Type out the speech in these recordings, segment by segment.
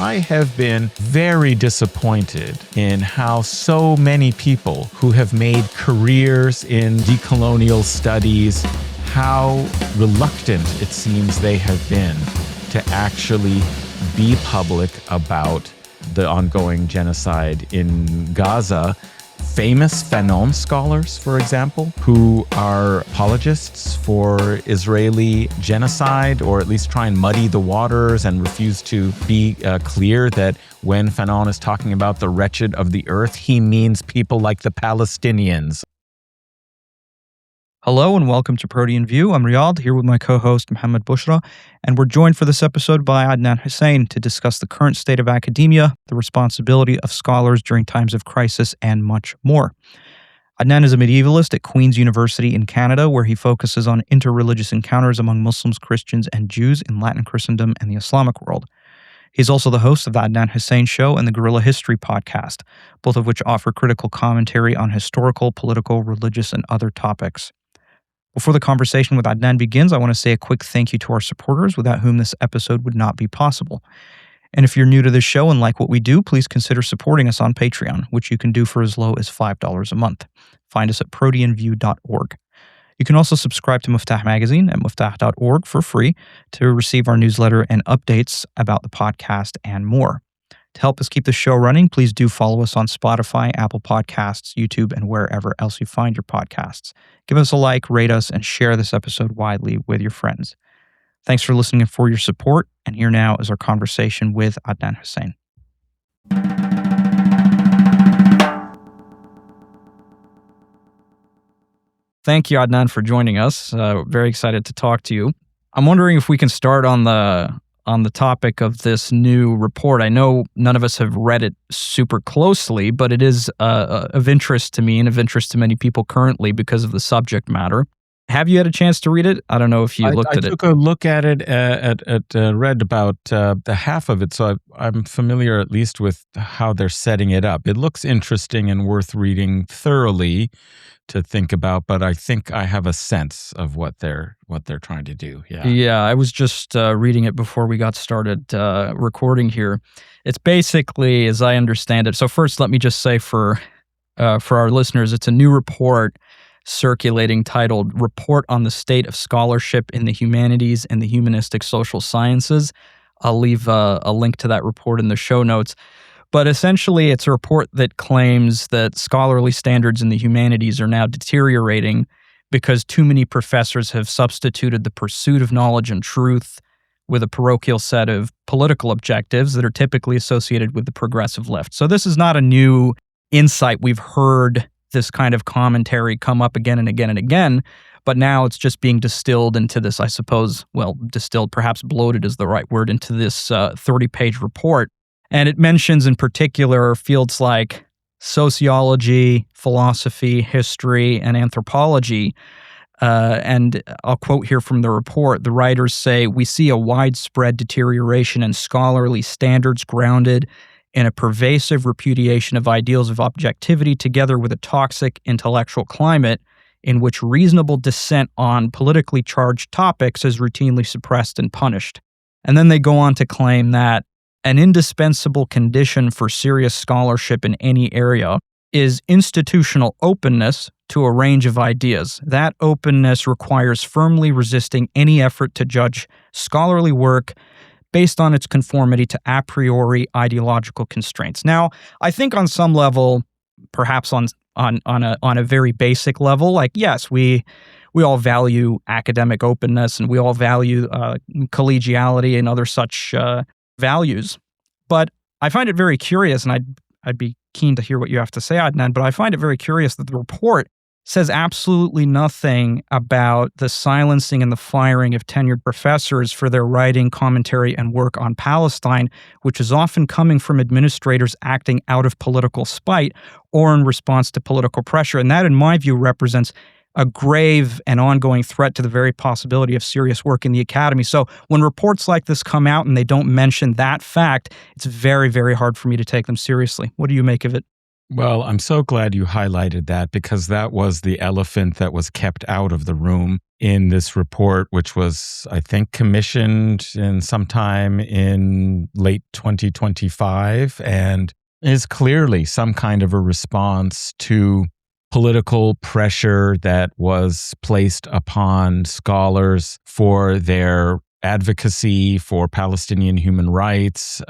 I have been very disappointed in how so many people who have made careers in decolonial studies, how reluctant it seems they have been to actually be public about the ongoing genocide in Gaza. Famous Fanon scholars, for example, who are apologists for Israeli genocide, or at least try and muddy the waters and refuse to be clear that when Fanon is talking about the wretched of the earth, he means people like the Palestinians. Hello and welcome to Protean View. I'm Riyadh, here with my co-host Mohammed Bushra, and we're joined for this episode by Adnan Husain to discuss the current state of academia, the responsibility of scholars during times of crisis, and much more. Adnan is a medievalist at Queen's University in Canada, where he focuses on interreligious encounters among Muslims, Christians, and Jews in Latin Christendom and the Islamic world. He's also the host of the Adnan Husain Show and the Guerrilla History podcast, both of which offer critical commentary on historical, political, religious, and other topics. Before the conversation with Adnan begins, I want to say a quick thank you to our supporters, without whom this episode would not be possible. And if you're new to this show and like what we do, please consider supporting us on Patreon, which you can do for as low as $5 a month. Find us at proteanview.org. You can also subscribe to Muftah Magazine at muftah.org for free to receive our newsletter and updates about the podcast and more. To help us keep the show running, please do follow us on Spotify, Apple Podcasts, YouTube, and wherever else you find your podcasts. Give us a like, rate us, and share this episode widely with your friends. Thanks for listening and for your support. And here now is our conversation with Adnan Husain. Thank you, Adnan, for joining us. Very excited to talk to you. I'm wondering if we can start on the topic of this new report. I know none of us have read it super closely, but it is of interest to me and of interest to many people currently because of the subject matter. Have you had a chance to read it? I don't know if you looked at it. I took a look at it, read about the half of it, so I'm familiar at least with how they're setting it up. It looks interesting and worth reading thoroughly to think about, but I think I have a sense of what they're trying to do. Yeah, I was just reading it before we got started recording here. It's basically, as I understand it. So first, let me just say for our listeners, it's a new report circulating titled "Report on the State of Scholarship in the Humanities and the Humanistic Social Sciences." I'll leave a link to that report in the show notes. But essentially, it's a report that claims that scholarly standards in the humanities are now deteriorating because too many professors have substituted the pursuit of knowledge and truth with a parochial set of political objectives that are typically associated with the progressive left. So this is not a new insight. We've heard this kind of commentary come up again and again and again, but now it's just being distilled into this, I suppose, distilled, perhaps bloated is the right word, into this 30-page report. And it mentions in particular fields like sociology, philosophy, history, and anthropology. And I'll quote here from the report. The writers say, "We see a widespread deterioration in scholarly standards grounded in a pervasive repudiation of ideals of objectivity, together with a toxic intellectual climate in which reasonable dissent on politically charged topics is routinely suppressed and punished." And then they go on to claim that an indispensable condition for serious scholarship in any area is institutional openness to a range of ideas. That openness requires firmly resisting any effort to judge scholarly work based on its conformity to a priori ideological constraints. Now, I think on some level, perhaps on a very basic level, like, yes, we all value academic openness and we all value collegiality and other such values. But I find it very curious, and I'd be keen to hear what you have to say, Adnan, but I find it very curious that the report says absolutely nothing about the silencing and the firing of tenured professors for their writing, commentary, and work on Palestine, which is often coming from administrators acting out of political spite or in response to political pressure. And that, in my view, represents a grave and ongoing threat to the very possibility of serious work in the academy. So when reports like this come out and they don't mention that fact, it's very, very hard for me to take them seriously. What do you make of it? Well, I'm so glad you highlighted that, because that was the elephant that was kept out of the room in this report, which was, I think, commissioned in sometime in late 2025, and is clearly some kind of a response to political pressure that was placed upon scholars for their advocacy for Palestinian human rights,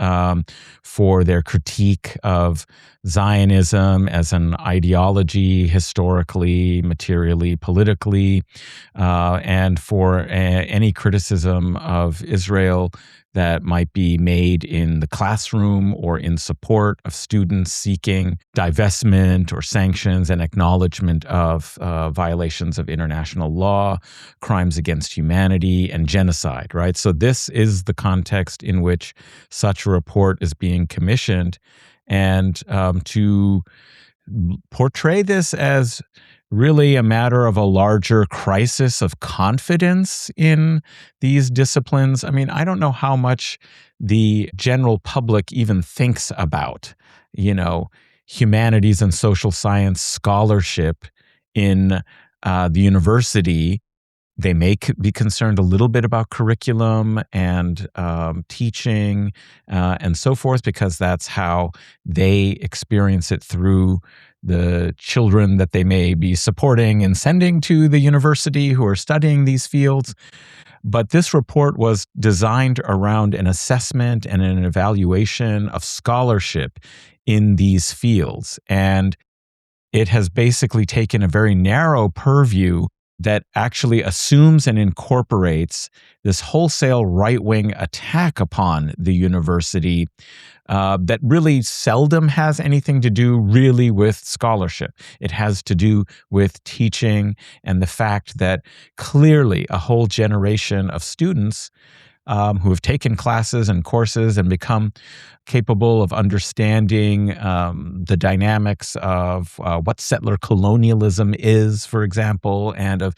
for their critique of Zionism as an ideology, historically, materially, politically, and for any criticism of Israel that might be made in the classroom or in support of students seeking divestment or sanctions and acknowledgement of violations of international law, crimes against humanity, and genocide, right? So this is the context in which such a report is being commissioned. And to portray this as really a matter of a larger crisis of confidence in these disciplines. I mean, I don't know how much the general public even thinks about, humanities and social science scholarship in the university. They may be concerned a little bit about curriculum and teaching and so forth, because that's how they experience it through the children that they may be supporting and sending to the university who are studying these fields. But this report was designed around an assessment and an evaluation of scholarship in these fields. And it has basically taken a very narrow purview that actually assumes and incorporates this wholesale right-wing attack upon the university that really seldom has anything to do really with scholarship. It has to do with teaching and the fact that clearly a whole generation of students who have taken classes and courses and become capable of understanding the dynamics of what settler colonialism is, for example, and of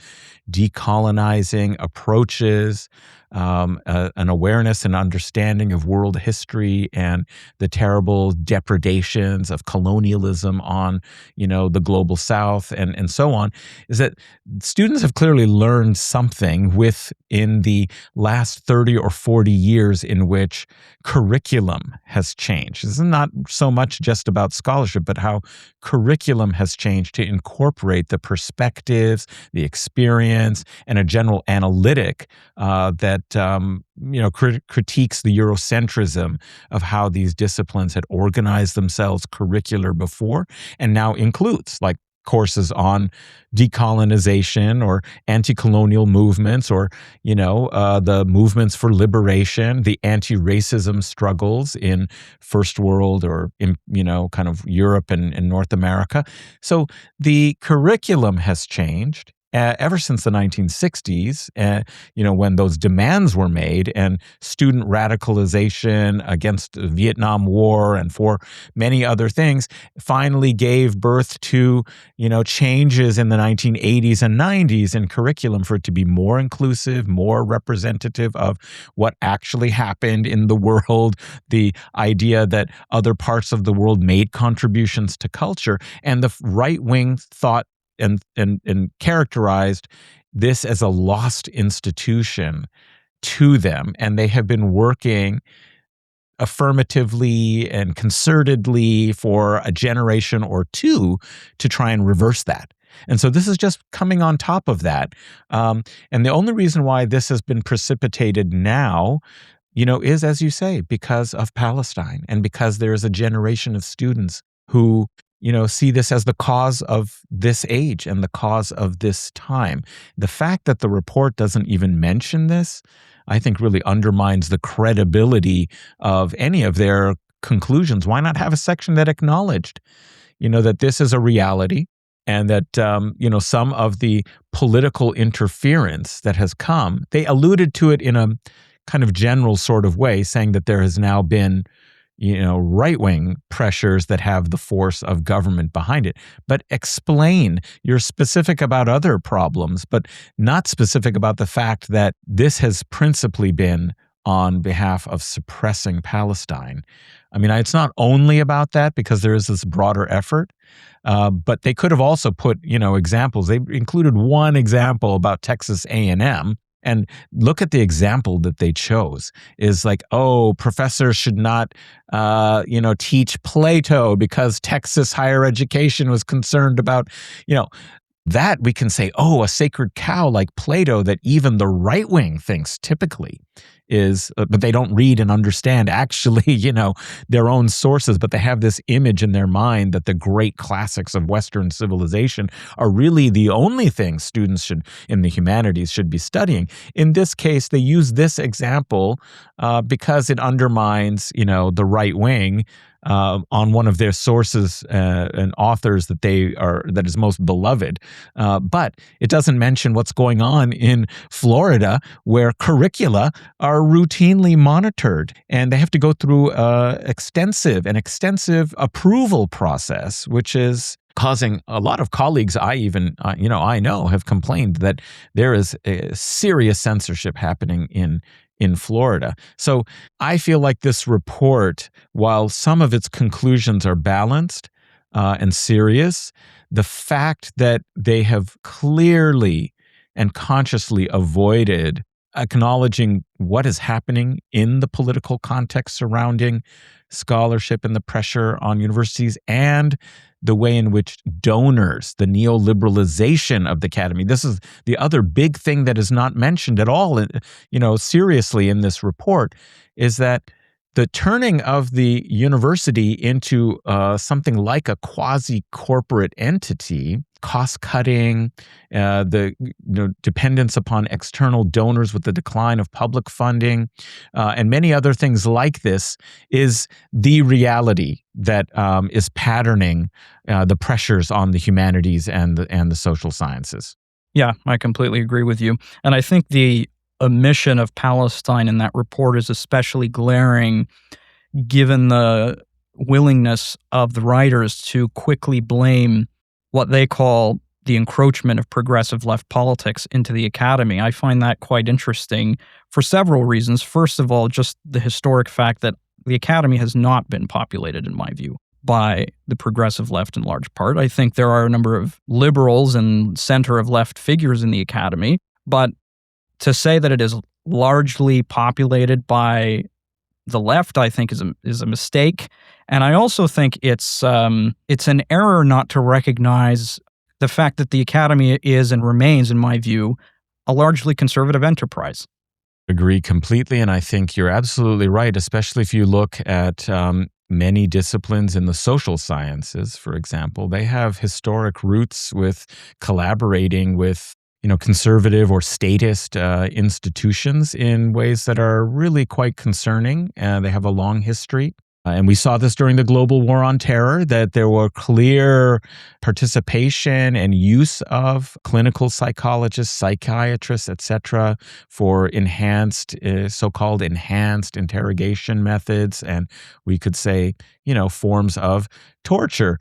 decolonizing approaches, an awareness and understanding of world history and the terrible depredations of colonialism on, the global South and so on, is that students have clearly learned something within the last 30 or 40 years in which curriculum has changed. This is not so much just about scholarship, but how curriculum has changed to incorporate the perspectives, the experience, and a general analytic that critiques the Eurocentrism of how these disciplines had organized themselves curricular before, and now includes like courses on decolonization or anti-colonial movements, or the movements for liberation, the anti-racism struggles in first world or in kind of Europe and North America. So the curriculum has changed ever since the 1960s, when those demands were made, and student radicalization against the Vietnam War and for many other things finally gave birth to, changes in the 1980s and 90s in curriculum for it to be more inclusive, more representative of what actually happened in the world, the idea that other parts of the world made contributions to culture, and the right-wing thought and characterized this as a lost institution to them. And they have been working affirmatively and concertedly for a generation or two to try and reverse that. And so this is just coming on top of that. And the only reason why this has been precipitated now, is, as you say, because of Palestine, and because there is a generation of students who see this as the cause of this age and the cause of this time. The fact that the report doesn't even mention this, I think, really undermines the credibility of any of their conclusions. Why not have a section that acknowledged, that this is a reality, and that, some of the political interference that has come, they alluded to it in a kind of general sort of way, saying that there has now been right-wing pressures that have the force of government behind it. But explain. You're specific about other problems, but not specific about the fact that this has principally been on behalf of suppressing Palestine. I mean, it's not only about that because there is this broader effort, but they could have also put, examples. They included one example about Texas A&M. And look at the example that they chose is like, oh, professors should not, teach Plato because Texas higher education was concerned about, that we can say, oh, a sacred cow like Plato that even the right wing thinks typically is, but they don't read and understand actually, their own sources, but they have this image in their mind that the great classics of Western civilization are really the only things students in the humanities should be studying. In this case, they use this example because it undermines, the right wing on one of their sources and authors that is most beloved. But it doesn't mention what's going on in Florida, where curricula are routinely monitored, and they have to go through an extensive approval process, which is causing a lot of colleagues I know have complained that there is a serious censorship happening in Florida. So I feel like this report, while some of its conclusions are balanced and serious, the fact that they have clearly and consciously avoided acknowledging what is happening in the political context surrounding scholarship and the pressure on universities and the way in which donors, the neoliberalization of the academy, this is the other big thing that is not mentioned at all, seriously in this report, is that the turning of the university into something like a quasi-corporate entity, cost-cutting, the dependence upon external donors with the decline of public funding, and many other things like this, is the reality that is patterning the pressures on the humanities and the social sciences. Yeah, I completely agree with you. And I think the omission of Palestine in that report is especially glaring given the willingness of the writers to quickly blame what they call the encroachment of progressive left politics into the academy. I find that quite interesting for several reasons. First of all, just the historic fact that the academy has not been populated, in my view, by the progressive left in large part. I think there are a number of liberals and center of left figures in the academy, but to say that it is largely populated by the left, I think, is a mistake. And I also think it's an error not to recognize the fact that the academy is and remains, in my view, a largely conservative enterprise. Agree completely, and I think you're absolutely right, especially if you look at many disciplines in the social sciences, for example. They have historic roots with collaborating with conservative or statist institutions in ways that are really quite concerning. They have a long history. And we saw this during the global war on terror, that there were clear participation and use of clinical psychologists, psychiatrists, etc., for so-called enhanced interrogation methods. And we could say, forms of torture.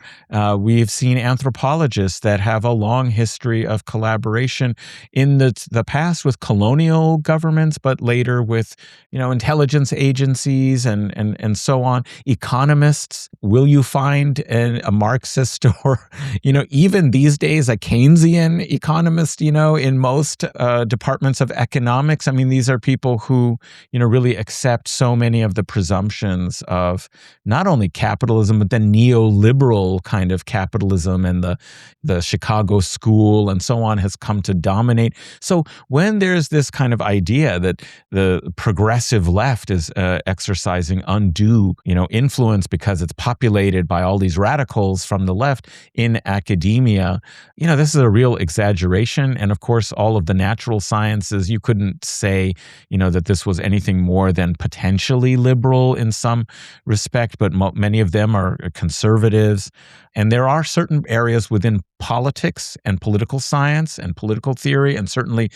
We've seen anthropologists that have a long history of collaboration in the past with colonial governments, but later with, intelligence agencies and so on. Economists, will you find a Marxist or, even these days, a Keynesian economist, in most departments of economics? I mean, these are people who, really accept so many of the presumptions of not only capitalism, but the neoliberal kind of capitalism, and the Chicago school and so on has come to dominate. So when there's this kind of idea that the progressive left is exercising undue, influence because it's populated by all these radicals from the left in academia, this is a real exaggeration. And of course, all of the natural sciences, you couldn't say, that this was anything more than potentially liberal in some respect, but many of them are conservatives. And there are certain areas within politics and political science and political theory and certainly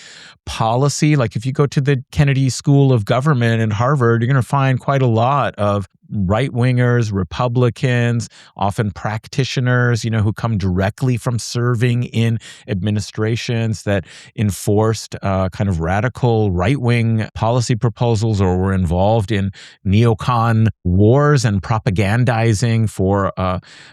policy. Like if you go to the Kennedy School of Government in Harvard, you're going to find quite a lot of right-wingers, Republicans, often practitioners, who come directly from serving in administrations that enforced kind of radical right-wing policy proposals or were involved in neocon wars and propagandizing for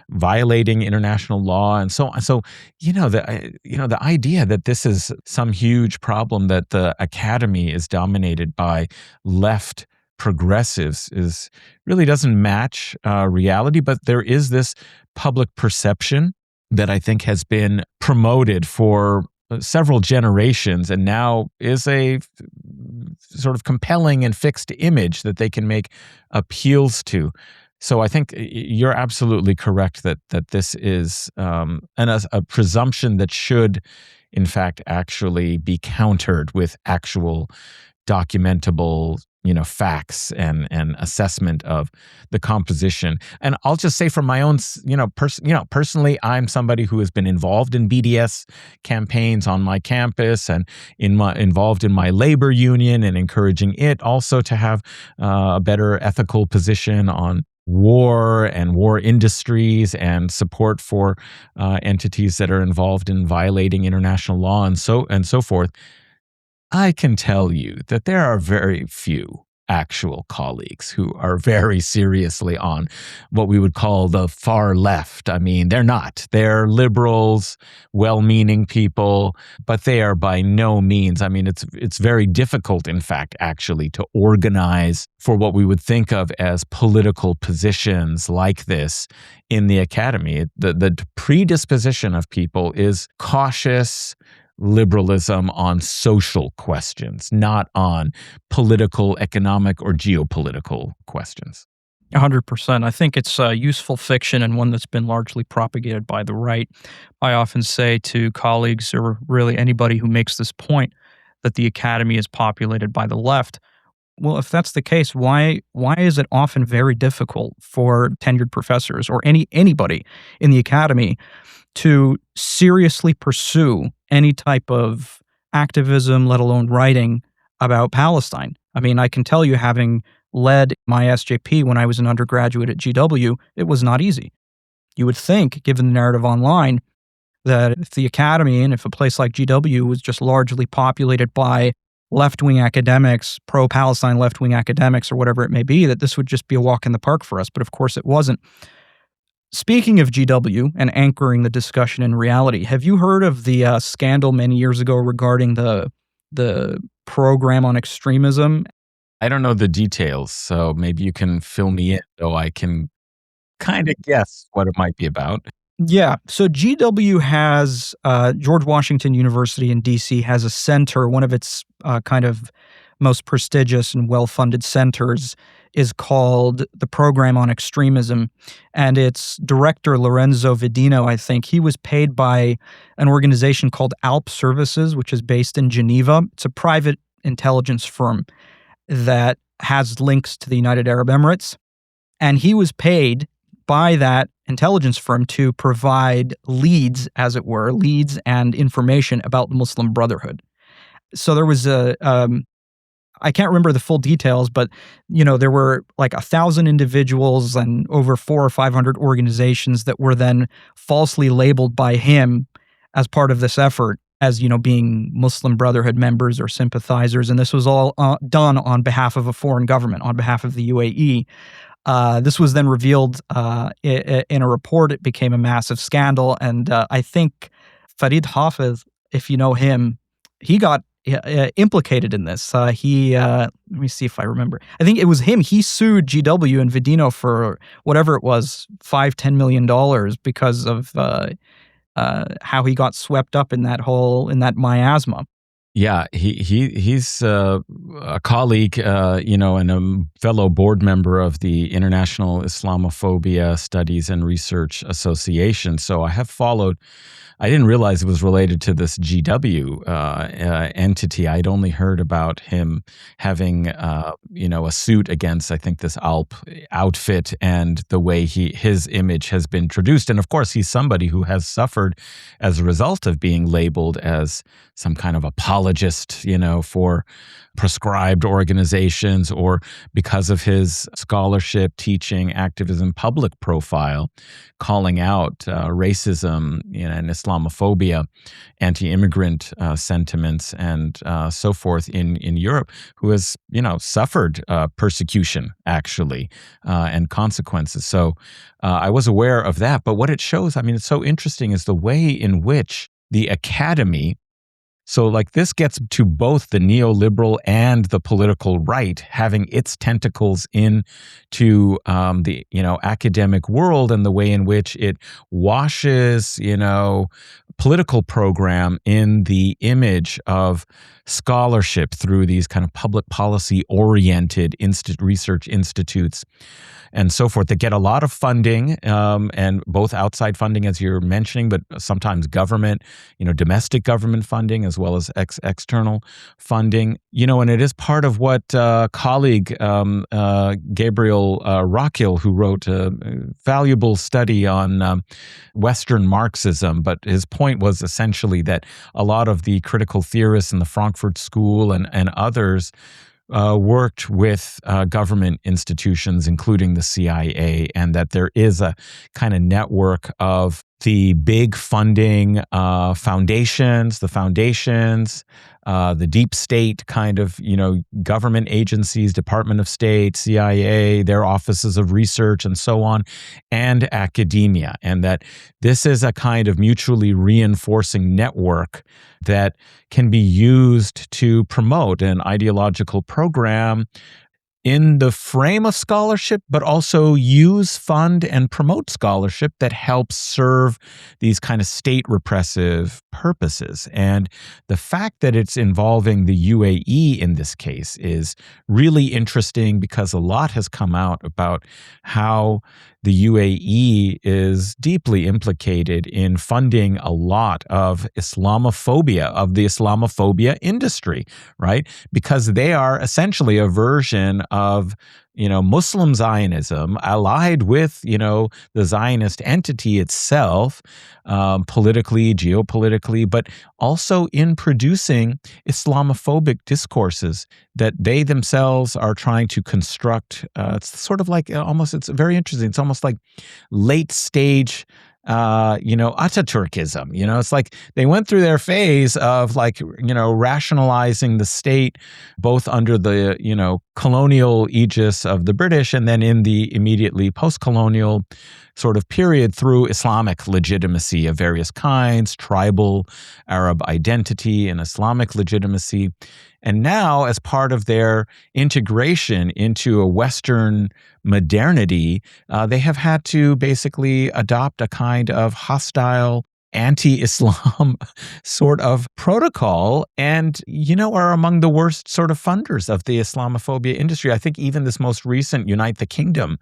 violating international law and so on. So, the idea that this is some huge problem that the academy is dominated by left progressives is really doesn't match reality. But there is this public perception that I think has been promoted for several generations and now is a sort of compelling and fixed image that they can make appeals to. So I think you're absolutely correct that this is a presumption that should, in fact, actually be countered with actual documentable, facts and assessment of the composition. And I'll just say from my own, personally, I'm somebody who has been involved in BDS campaigns on my campus and involved in my labor union and encouraging it also to have a better ethical position on war and war industries and support for entities that are involved in violating international law and so forth. I can tell you that there are very few actual colleagues who are very seriously on what we would call the far left. I mean, they're not. They're liberals, well-meaning people, but they are by no means. I mean, it's very difficult, in fact, actually, to organize for what we would think of as political positions like this in the academy. The predisposition of people is cautious liberalism on social questions, not on political, economic, or geopolitical questions. 100%. I think it's a useful fiction and one that's been largely propagated by the right. I often say to colleagues or really anybody who makes this point that the academy is populated by the left. Well, if that's the case, why is it often very difficult for tenured professors or anybody in the academy to seriously pursue any type of activism, let alone writing about Palestine? I mean, I can tell you, having led my SJP when I was an undergraduate at GW, it was not easy. You would think, given the narrative online, that if the academy and if a place like GW was just largely populated by left-wing academics, pro-Palestine left-wing academics, or whatever it may be, that this would just be a walk in the park for us. But of course it wasn't. Speaking of GW and anchoring the discussion in reality, have you heard of the scandal many years ago regarding the program on extremism? I don't know the details, so maybe you can fill me in, though I can kind of guess what it might be about. Yeah. So GW has, George Washington University in DC has a center. One of its kind of most prestigious and well-funded centers is called the Program on Extremism. And its director, Lorenzo Vidino, I think, he was paid by an organization called ALP Services, which is based in Geneva. It's a private intelligence firm that has links to the United Arab Emirates. And he was paid by that intelligence firm to provide leads, as it were, leads and information about the Muslim Brotherhood. So there was I can't remember the full details, but there were like 1,000 individuals and over 400 or 500 organizations that were then falsely labeled by him as part of this effort as being Muslim Brotherhood members or sympathizers, and this was all done on behalf of a foreign government, on behalf of the UAE. This was then revealed in a report. It became a massive scandal, and I think Farid Hafez, if you know him, he got implicated in this. Let me see if I remember. I think it was him. He sued GW and Vidino for whatever it was, $5-10 million because of how he got swept up in that miasma. Yeah, he's a colleague, and a fellow board member of the International Islamophobia Studies and Research Association. So I have followed I didn't realize it was related to this GW entity. I'd only heard about him having, a suit against, I think, this Alp outfit and the way his image has been traduced. And of course, he's somebody who has suffered as a result of being labeled as some kind of apologist, for prescribed organizations, or because of his scholarship, teaching, activism, public profile, calling out racism and Islamophobia, anti-immigrant sentiments, and so forth in Europe, who has suffered persecution actually and consequences. So I was aware of that. But what it shows, it's so interesting, is the way in which the academy. So like this gets to both the neoliberal and the political right having its tentacles into the academic world, and the way in which it washes political program in the image of scholarship through these kind of public policy oriented research institutes and so forth, that get a lot of funding, and both outside funding, as you're mentioning, but sometimes government, domestic government funding, as well as external funding. And it is part of what colleague Gabriel Rockhill, who wrote a valuable study on Western Marxism, but his point was essentially that a lot of the critical theorists in the Frankfurt School and others worked with government institutions, including the CIA, and that there is a kind of network of the big funding foundations, the deep state kind of, government agencies, Department of State, CIA, their offices of research and so on, and academia. And that this is a kind of mutually reinforcing network that can be used to promote an ideological program in the frame of scholarship, but also use, fund, and promote scholarship that helps serve these kind of state repressive purposes. And the fact that it's involving the UAE in this case is really interesting, because a lot has come out about how the UAE is deeply implicated in funding a lot of the Islamophobia industry, right? Because they are essentially a version of Muslim Zionism allied with, the Zionist entity itself, politically, geopolitically, but also in producing Islamophobic discourses that they themselves are trying to construct. It's sort of like it's very interesting. It's almost like late stage Ataturkism. It's like they went through their phase of rationalizing the state, both under the, colonial aegis of the British, and then in the immediately post-colonial sort of period through Islamic legitimacy of various kinds, tribal Arab identity and Islamic legitimacy. And now, as part of their integration into a Western modernity, they have had to basically adopt a kind of hostile anti-Islam sort of protocol, and, are among the worst sort of funders of the Islamophobia industry. I think even this most recent Unite the Kingdom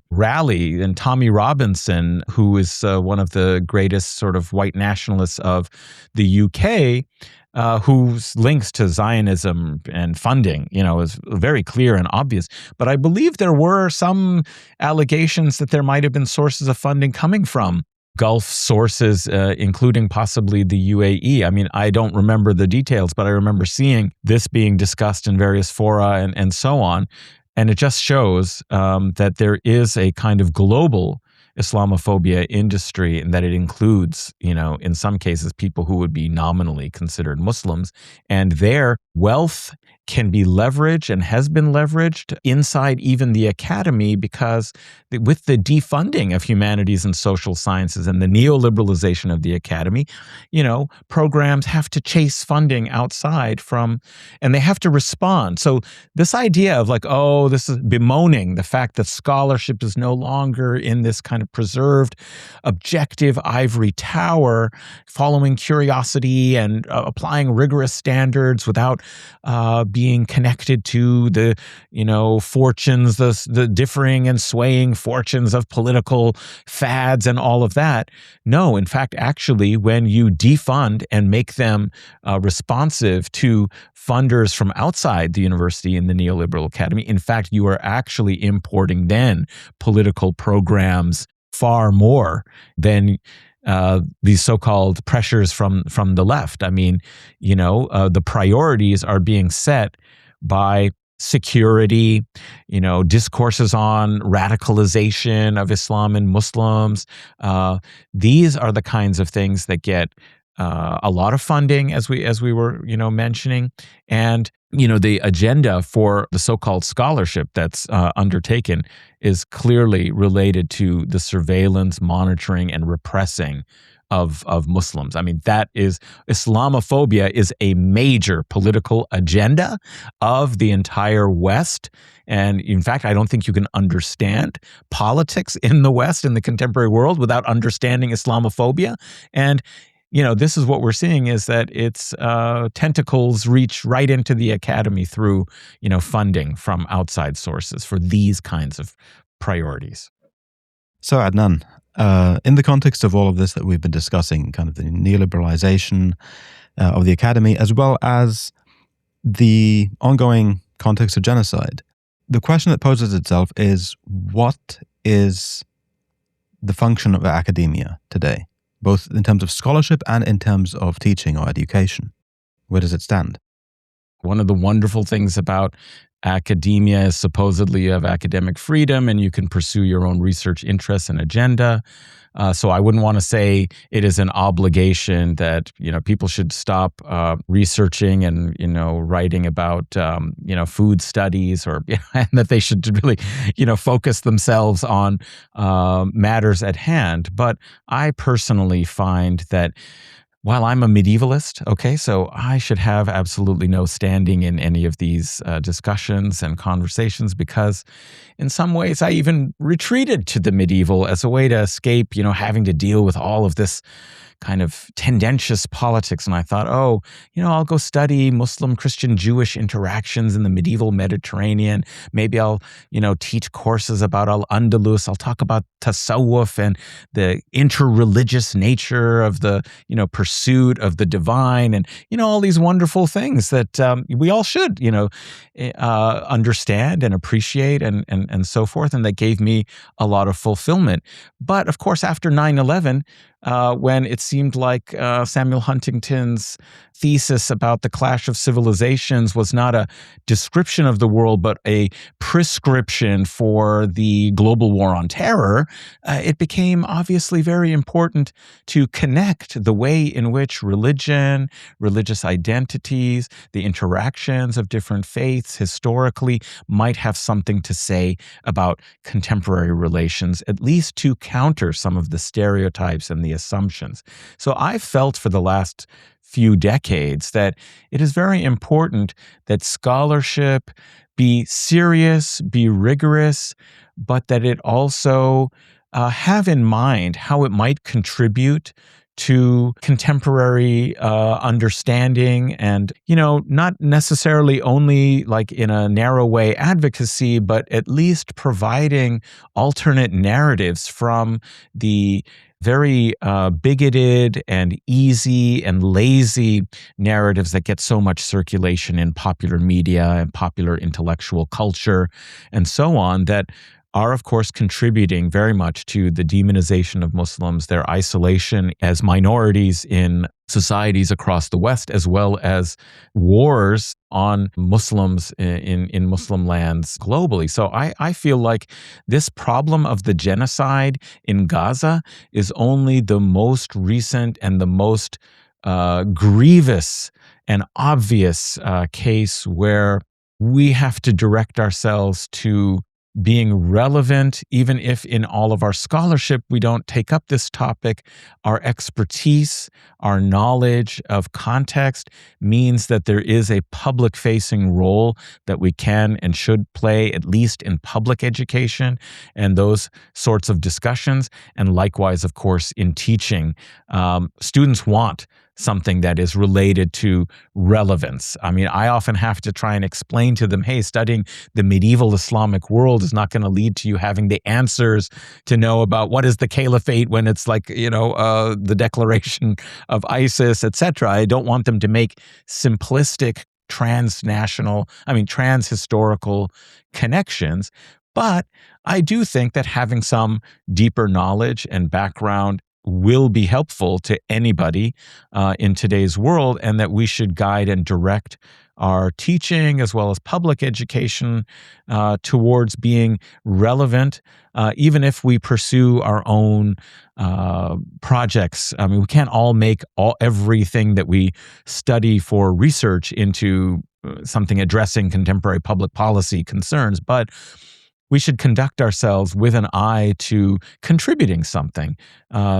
rally, and Tommy Robinson, who is one of the greatest sort of white nationalists of the UK, whose links to Zionism and funding, is very clear and obvious. But I believe there were some allegations that there might have been sources of funding coming from Gulf sources, including possibly the UAE. I don't remember the details, but I remember seeing this being discussed in various fora and so on. And it just shows that there is a kind of global Islamophobia industry, and that it includes, in some cases, people who would be nominally considered Muslims, and their wealth can be leveraged and has been leveraged inside even the academy, because with the defunding of humanities and social sciences and the neoliberalization of the academy, programs have to chase funding outside from, and they have to respond. So this idea of this is bemoaning the fact that scholarship is no longer in this kind of preserved, objective ivory tower, following curiosity and applying rigorous standards without being connected to the, fortunes, the differing and swaying fortunes of political fads and all of that. No, in fact, actually, when you defund and make them responsive to funders from outside the university in the neoliberal academy, in fact, you are actually importing then political programs far more than these so-called pressures from the left. I mean, the priorities are being set by security, discourses on radicalization of Islam and Muslims. These are the kinds of things that get a lot of funding, as we were mentioning, and the agenda for the so-called scholarship that's undertaken is clearly related to the surveillance, monitoring, and repressing of Muslims. I mean, that is Islamophobia is a major political agenda of the entire West. And in fact, I don't think you can understand politics in the West, in the contemporary world, without understanding Islamophobia. And this is what we're seeing, is that its tentacles reach right into the academy through, funding from outside sources for these kinds of priorities. So Adnan, in the context of all of this that we've been discussing, kind of the neoliberalization of the academy, as well as the ongoing context of genocide, the question that poses itself is, what is the function of academia today, both in terms of scholarship and in terms of teaching or education? Where does it stand? One of the wonderful things about academia is supposedly you have academic freedom and you can pursue your own research interests and agenda. So I wouldn't want to say it is an obligation that, people should stop researching and, writing about, food studies, or and that they should really, focus themselves on matters at hand. But I personally find that while I'm a medievalist, okay, so I should have absolutely no standing in any of these discussions and conversations, because in some ways I even retreated to the medieval as a way to escape, having to deal with all of this kind of tendentious politics. And I thought, I'll go study Muslim, Christian, Jewish interactions in the medieval Mediterranean. Maybe I'll, teach courses about Al-Andalus. I'll talk about tasawwuf and the interreligious nature of the, pursuit of the divine, and, all these wonderful things that we all should, understand and appreciate and so forth. And that gave me a lot of fulfillment. But of course, after 9/11, when it seemed like Samuel Huntington's thesis about the clash of civilizations was not a description of the world, but a prescription for the global war on terror, it became obviously very important to connect the way in which religion, religious identities, the interactions of different faiths historically might have something to say about contemporary relations, at least to counter some of the stereotypes and the assumptions. So I've felt for the last few decades that it is very important that scholarship be serious, be rigorous, but that it also have in mind how it might contribute to contemporary understanding, and, not necessarily only like in a narrow way advocacy, but at least providing alternate narratives from the very bigoted and easy and lazy narratives that get so much circulation in popular media and popular intellectual culture and so on, that are, of course, contributing very much to the demonization of Muslims, their isolation as minorities in societies across the West, as well as wars on Muslims in Muslim lands globally. So I feel like this problem of the genocide in Gaza is only the most recent and the most grievous and obvious case where we have to direct ourselves to being relevant, even if in all of our scholarship we don't take up this topic. Our expertise, our knowledge of context means that there is a public-facing role that we can and should play, at least in public education and those sorts of discussions, and likewise, of course, in teaching. Students want something that is related to relevance. I mean, I often have to try and explain to them, hey, studying the medieval Islamic world is not going to lead to you having the answers to know about what is the caliphate when it's like, the declaration of ISIS, etc. I don't want them to make simplistic transhistorical connections. But I do think that having some deeper knowledge and background will be helpful to anybody in today's world, and that we should guide and direct our teaching as well as public education towards being relevant, even if we pursue our own projects. I mean, we can't all make everything that we study for research into something addressing contemporary public policy concerns, but we should conduct ourselves with an eye to contributing something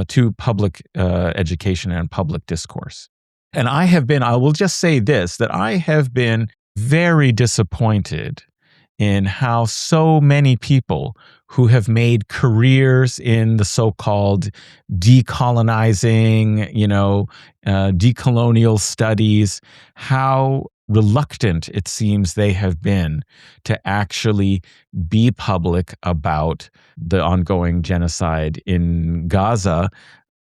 to public education and public discourse. And I will just say this, that I have been very disappointed in how so many people who have made careers in the so-called decolonizing, decolonial studies, how reluctant it seems they have been to actually be public about the ongoing genocide in Gaza.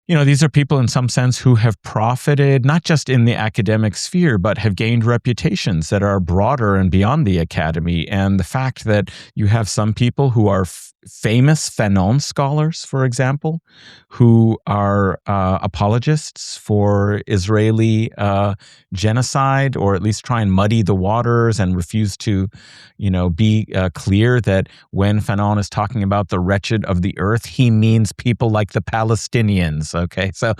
These are people in some sense who have profited not just in the academic sphere, but have gained reputations that are broader and beyond the academy. And the fact that you have some people who are famous Fanon scholars, for example, who are apologists for Israeli genocide, or at least try and muddy the waters and refuse to, be clear that when Fanon is talking about the wretched of the earth, he means people like the Palestinians. Okay, so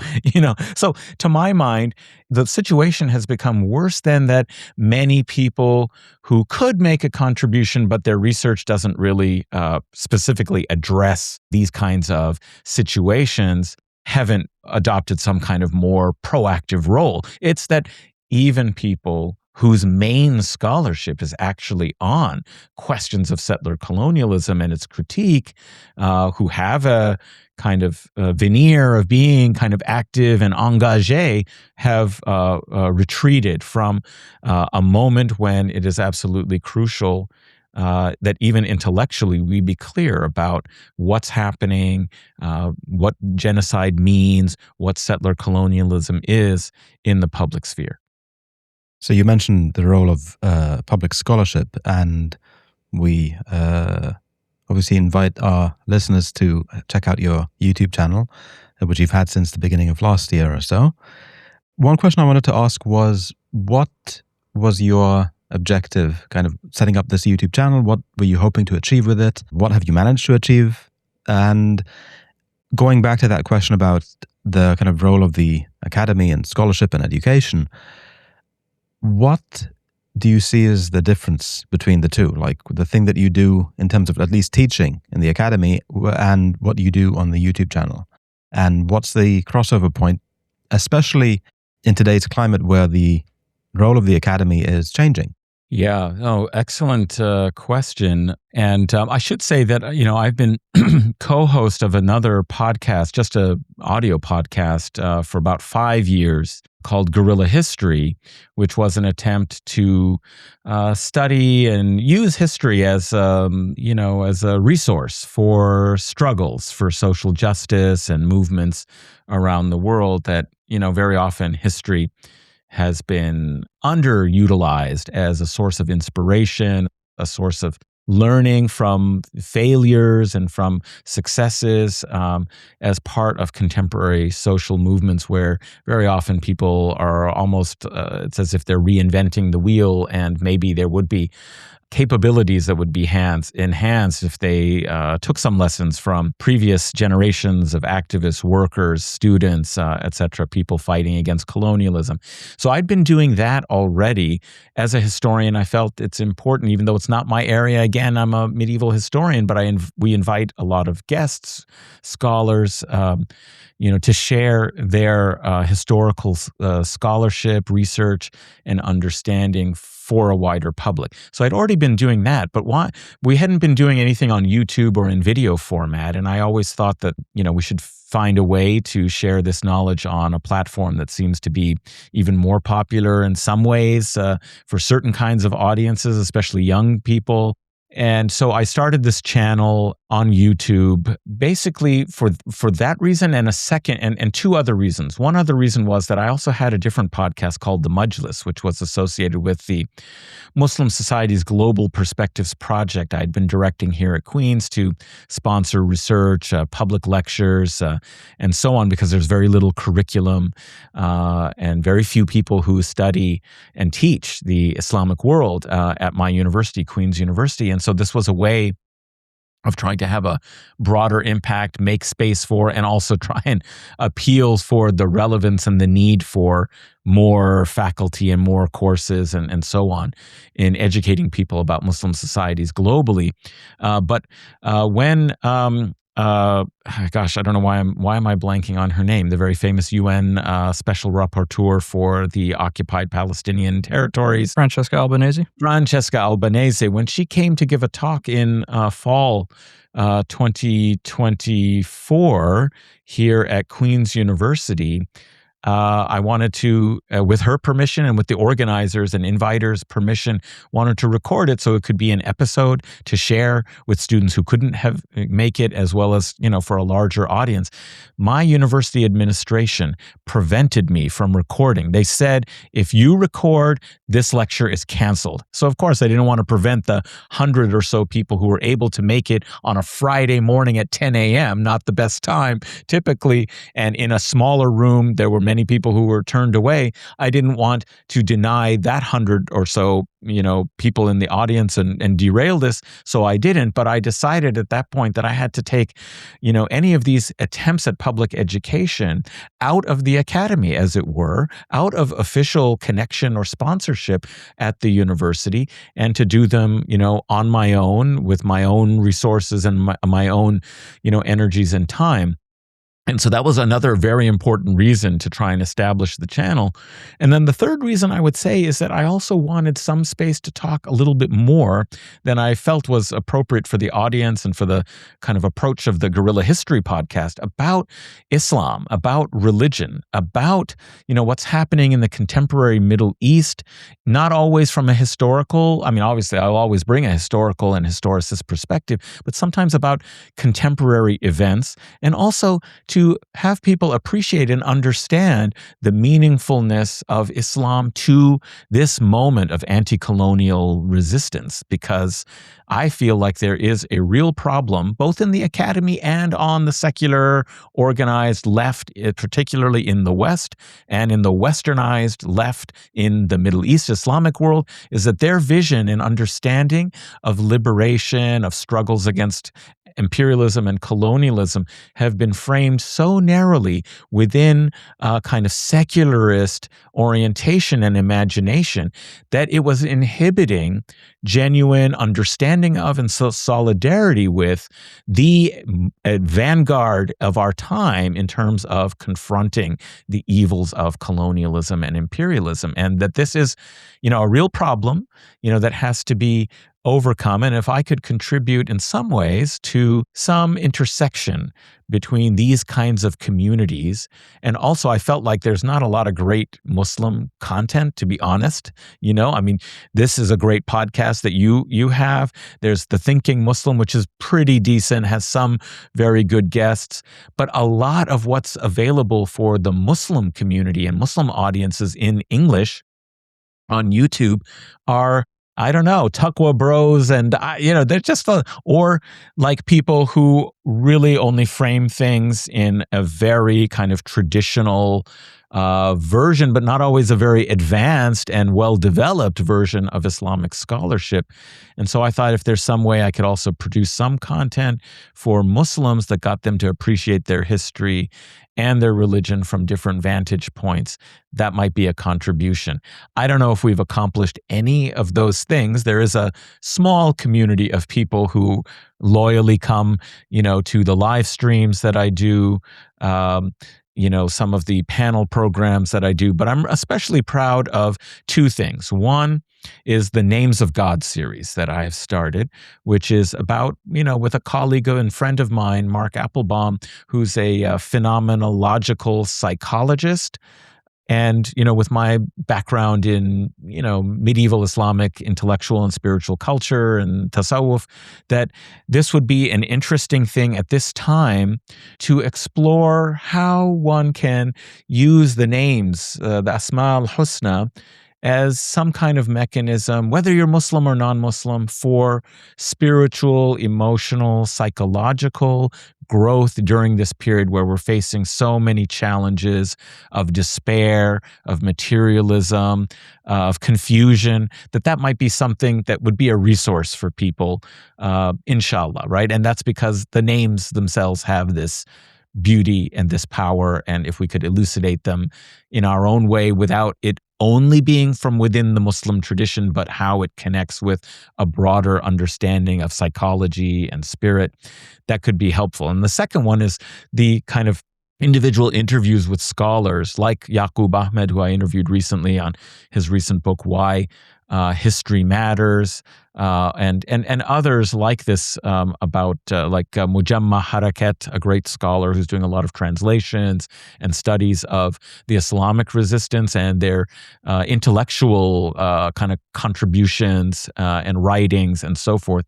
to my mind, the situation has become worse than that. Many people who could make a contribution, but their research doesn't really specifically address these kinds of situations, haven't adopted some kind of more proactive role. It's that even people whose main scholarship is actually on questions of settler colonialism and its critique, who have a kind of veneer of being kind of active and engagé, have retreated from a moment when it is absolutely crucial that even intellectually we be clear about what's happening, what genocide means, what settler colonialism is in the public sphere. So you mentioned the role of public scholarship, and we obviously invite our listeners to check out your YouTube channel, which you've had since the beginning of last year or so. One question I wanted to ask was, what was your objective kind of setting up this YouTube channel? What were you hoping to achieve with it? What have you managed to achieve? And going back to that question about the kind of role of the academy and scholarship and education, what do you see as the difference between the two? Like the thing that you do in terms of at least teaching in the academy and what you do on the YouTube channel? And what's the crossover point, especially in today's climate where the role of the academy is changing? Yeah, excellent question. And I should say that, I've been co-host of another podcast, just an audio podcast for about 5 years, called Guerrilla History, which was an attempt to study and use history as, as a resource for struggles for social justice and movements around the world that, very often history has been underutilized as a source of inspiration, a source of learning from failures and from successes, as part of contemporary social movements where very often people are almost, it's as if they're reinventing the wheel, and maybe there would be capabilities that would be enhanced if they took some lessons from previous generations of activists, workers, students, etc., people fighting against colonialism. So I'd been doing that already. As a historian, I felt it's important, even though it's not my area. Again, I'm a medieval historian, but we invite a lot of guests, scholars, to share their historical scholarship, research, and understanding for a wider public. So I'd already been doing that, but we hadn't been doing anything on YouTube or in video format. And I always thought that, we should find a way to share this knowledge on a platform that seems to be even more popular in some ways for certain kinds of audiences, especially young people. And so I started this channel on YouTube basically for that reason and and two other reasons. One other reason was that I also had a different podcast called The Majlis, which was associated with the Muslim Society's Global Perspectives Project I'd been directing here at Queen's to sponsor research, public lectures, and so on, because there's very little curriculum and very few people who study and teach the Islamic world at my university, Queen's University. And so this was a way of trying to have a broader impact, make space for, and also try and appeal for the relevance and the need for more faculty and more courses and so on in educating people about Muslim societies globally. But when gosh, I don't know why am I blanking on her name? The very famous UN Special Rapporteur for the occupied Palestinian territories, Francesca Albanese. When she came to give a talk in fall 2024 here at Queen's University, I wanted to, with her permission and with the organizers and inviters' permission, wanted to record it so it could be an episode to share with students who couldn't make it, as well as, for a larger audience. My university administration prevented me from recording. They said, if you record, this lecture is canceled. So of course I didn't want to prevent the 100 or so people who were able to make it on a Friday morning at 10 a.m., not the best time typically, and in a smaller room. There were many people who were turned away. I didn't want to deny that 100 or so, people in the audience and derail this. So I didn't, but I decided at that point that I had to take, any of these attempts at public education out of the academy, as it were, out of official connection or sponsorship at the university, and to do them, on my own, with my own resources and my own, energies and time. And so that was another very important reason to try and establish the channel. And then the third reason I would say is that I also wanted some space to talk a little bit more than I felt was appropriate for the audience and for the kind of approach of the Guerrilla History podcast about Islam, about religion, about, what's happening in the contemporary Middle East, not always from a historical, obviously I'll always bring a historical and historicist perspective, but sometimes about contemporary events, and also to have people appreciate and understand the meaningfulness of Islam to this moment of anti-colonial resistance, because I feel like there is a real problem, both in the academy and on the secular organized left, particularly in the West, and in the westernized left in the Middle East Islamic world, is that their vision and understanding of liberation, of struggles against imperialism and colonialism have been framed so narrowly within a kind of secularist orientation and imagination that it was inhibiting genuine understanding of and solidarity with the vanguard of our time in terms of confronting the evils of colonialism and imperialism. And that this is, a real problem, that has to be overcome. And if I could contribute in some ways to some intersection between these kinds of communities, and also I felt like there's not a lot of great Muslim content, to be honest. This is a great podcast that you have. There's The Thinking Muslim, which is pretty decent, has some very good guests, but a lot of what's available for the Muslim community and Muslim audiences in English on YouTube are, I don't know, Taqwa bros, and they're just or like people who really only frame things in a very kind of traditional version, but not always a very advanced and well-developed version of Islamic scholarship. And so I thought if there's some way I could also produce some content for Muslims that got them to appreciate their history and their religion from different vantage points, that might be a contribution. I don't know if we've accomplished any of those things. There is a small community of people who loyally come, to the live streams that I do, some of the panel programs that I do, but I'm especially proud of two things. One is the Names of God series that I have started, which is about, with a colleague and friend of mine, Mark Applebaum, who's a phenomenological psychologist. And, with my background in, medieval Islamic intellectual and spiritual culture and tasawwuf, that this would be an interesting thing at this time to explore how one can use the names, the Asma al-Husna, as some kind of mechanism, whether you're Muslim or non-Muslim, for spiritual, emotional, psychological growth during this period where we're facing so many challenges of despair, of materialism, of confusion, that might be something that would be a resource for people, inshallah, right? And that's because the names themselves have this beauty and this power, and if we could elucidate them in our own way without it only being from within the Muslim tradition, but how it connects with a broader understanding of psychology and spirit, that could be helpful. And the second one is the kind of individual interviews with scholars like Yaqub Ahmed, who I interviewed recently on his recent book, Why History Matters, and others like this, about Mujamma Harakat, a great scholar who's doing a lot of translations and studies of the Islamic resistance and their intellectual kind of contributions and writings and so forth,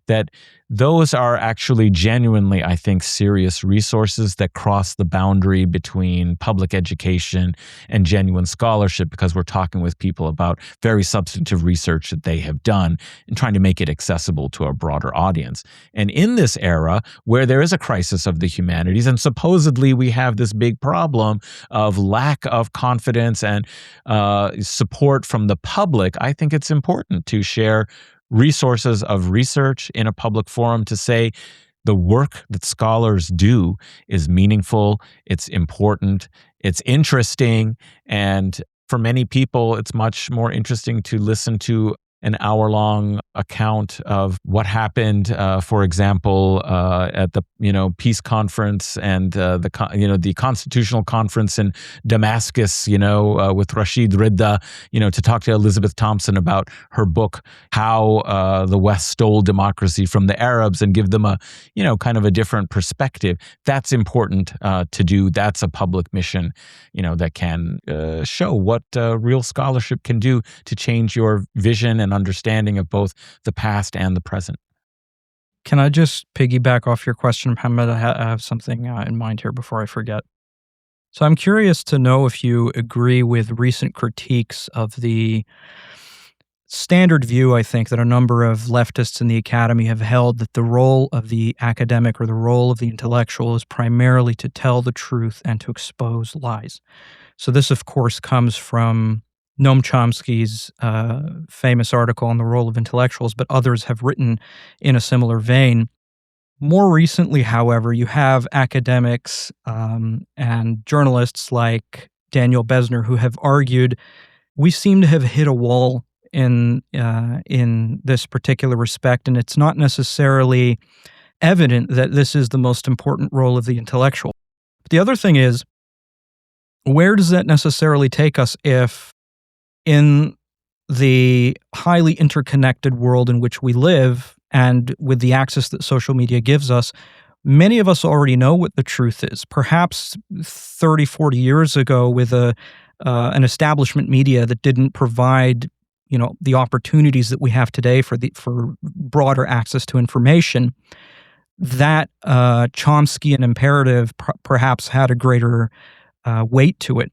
that those are actually genuinely, I think, serious resources that cross the boundary between public education and genuine scholarship, because we're talking with people about very substantive research that they have done and trying to make it accessible to a broader audience. And in this era where there is a crisis of the humanities, and supposedly we have this big problem of lack of confidence and support from the public, I think it's important to share resources of research in a public forum to say the work that scholars do is meaningful, it's important, it's interesting, and for many people, it's much more interesting to listen to an hour-long account of what happened, for example, at the peace conference and the constitutional conference in Damascus, with Rashid Ridda, to talk to Elizabeth Thompson about her book, How the West Stole Democracy from the Arabs, and give them a kind of a different perspective. That's important to do. That's a public mission, that can show what real scholarship can do to change your vision and understanding of both the past and the present. Can I just piggyback off your question, Mohammed? I have something in mind here before I forget. So I'm curious to know if you agree with recent critiques of the standard view, I think, that a number of leftists in the academy have held, that the role of the academic or the role of the intellectual is primarily to tell the truth and to expose lies. So this, of course, comes from Noam Chomsky's famous article on the role of intellectuals, but others have written in a similar vein. More recently, however, you have academics and journalists like Daniel Besner who have argued we seem to have hit a wall in this particular respect, and it's not necessarily evident that this is the most important role of the intellectual. But the other thing is, where does that necessarily take us if in the highly interconnected world in which we live and with the access that social media gives us, many of us already know what the truth is. Perhaps 30, 40 years ago with an establishment media that didn't provide the opportunities that we have today for broader access to information, that Chomskyan imperative perhaps had a greater weight to it.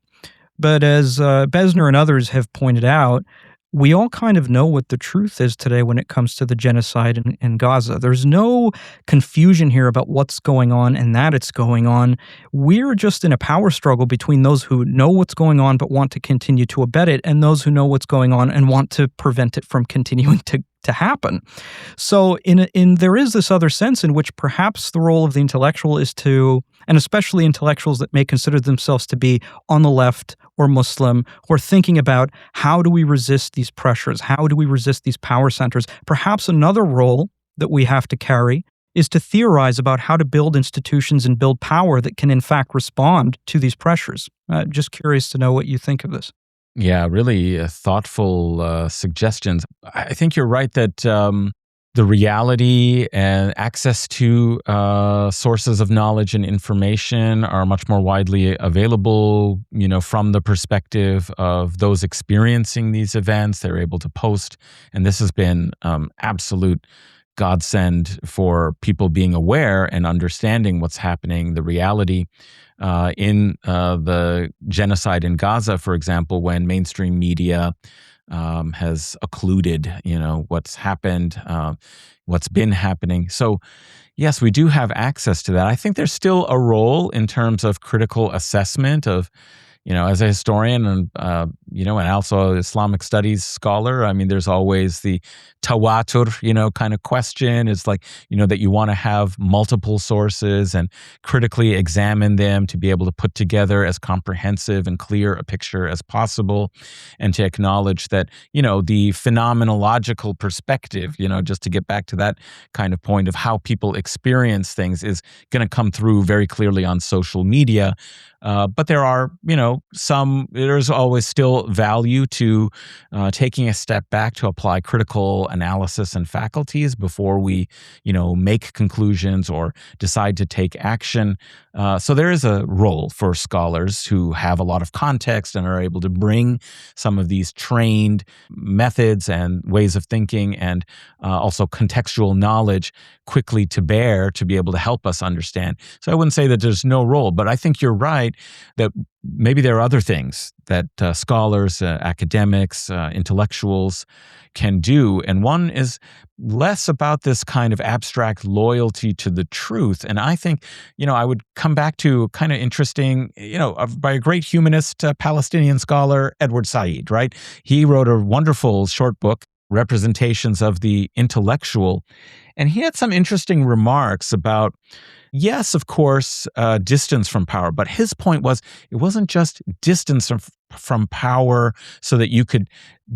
But as Besner and others have pointed out, we all kind of know what the truth is today when it comes to the genocide in Gaza. There's no confusion here about what's going on and that it's going on. We're just in a power struggle between those who know what's going on but want to continue to abet it, and those who know what's going on and want to prevent it from continuing to happen. So there is this other sense in which perhaps the role of the intellectual is to, and especially intellectuals that may consider themselves to be on the left or Muslim, who are thinking about how do we resist these pressures? How do we resist these power centers? Perhaps another role that we have to carry is to theorize about how to build institutions and build power that can in fact respond to these pressures. Just curious to know what you think of this. Yeah, really thoughtful suggestions. I think you're right that the reality and access to sources of knowledge and information are much more widely available, from the perspective of those experiencing these events. They're able to post, and this has been absolute godsend for people being aware and understanding what's happening, the reality in the genocide in Gaza, for example, when mainstream media has occluded, what's happened, what's been happening. So, yes, we do have access to that. I think there's still a role in terms of critical assessment of, as a historian and, and also Islamic studies scholar. I mean, there's always the tawatur, kind of question. It's like, that you want to have multiple sources and critically examine them to be able to put together as comprehensive and clear a picture as possible, and to acknowledge that, the phenomenological perspective, just to get back to that kind of point of how people experience things is going to come through very clearly on social media. But there are, there's always still value to taking a step back to apply critical analysis and faculties before we, make conclusions or decide to take action. So there is a role for scholars who have a lot of context and are able to bring some of these trained methods and ways of thinking and also contextual knowledge quickly to bear to be able to help us understand. So I wouldn't say that there's no role, but I think you're right that maybe there are other things that scholars, academics, intellectuals can do. And one is less about this kind of abstract loyalty to the truth. And I think, I would come back to kind of interesting, by a great humanist Palestinian scholar, Edward Said, right? He wrote a wonderful short book, Representations of the Intellectual. And he had some interesting remarks about, yes, of course, distance from power. But his point was it wasn't just distance from power so that you could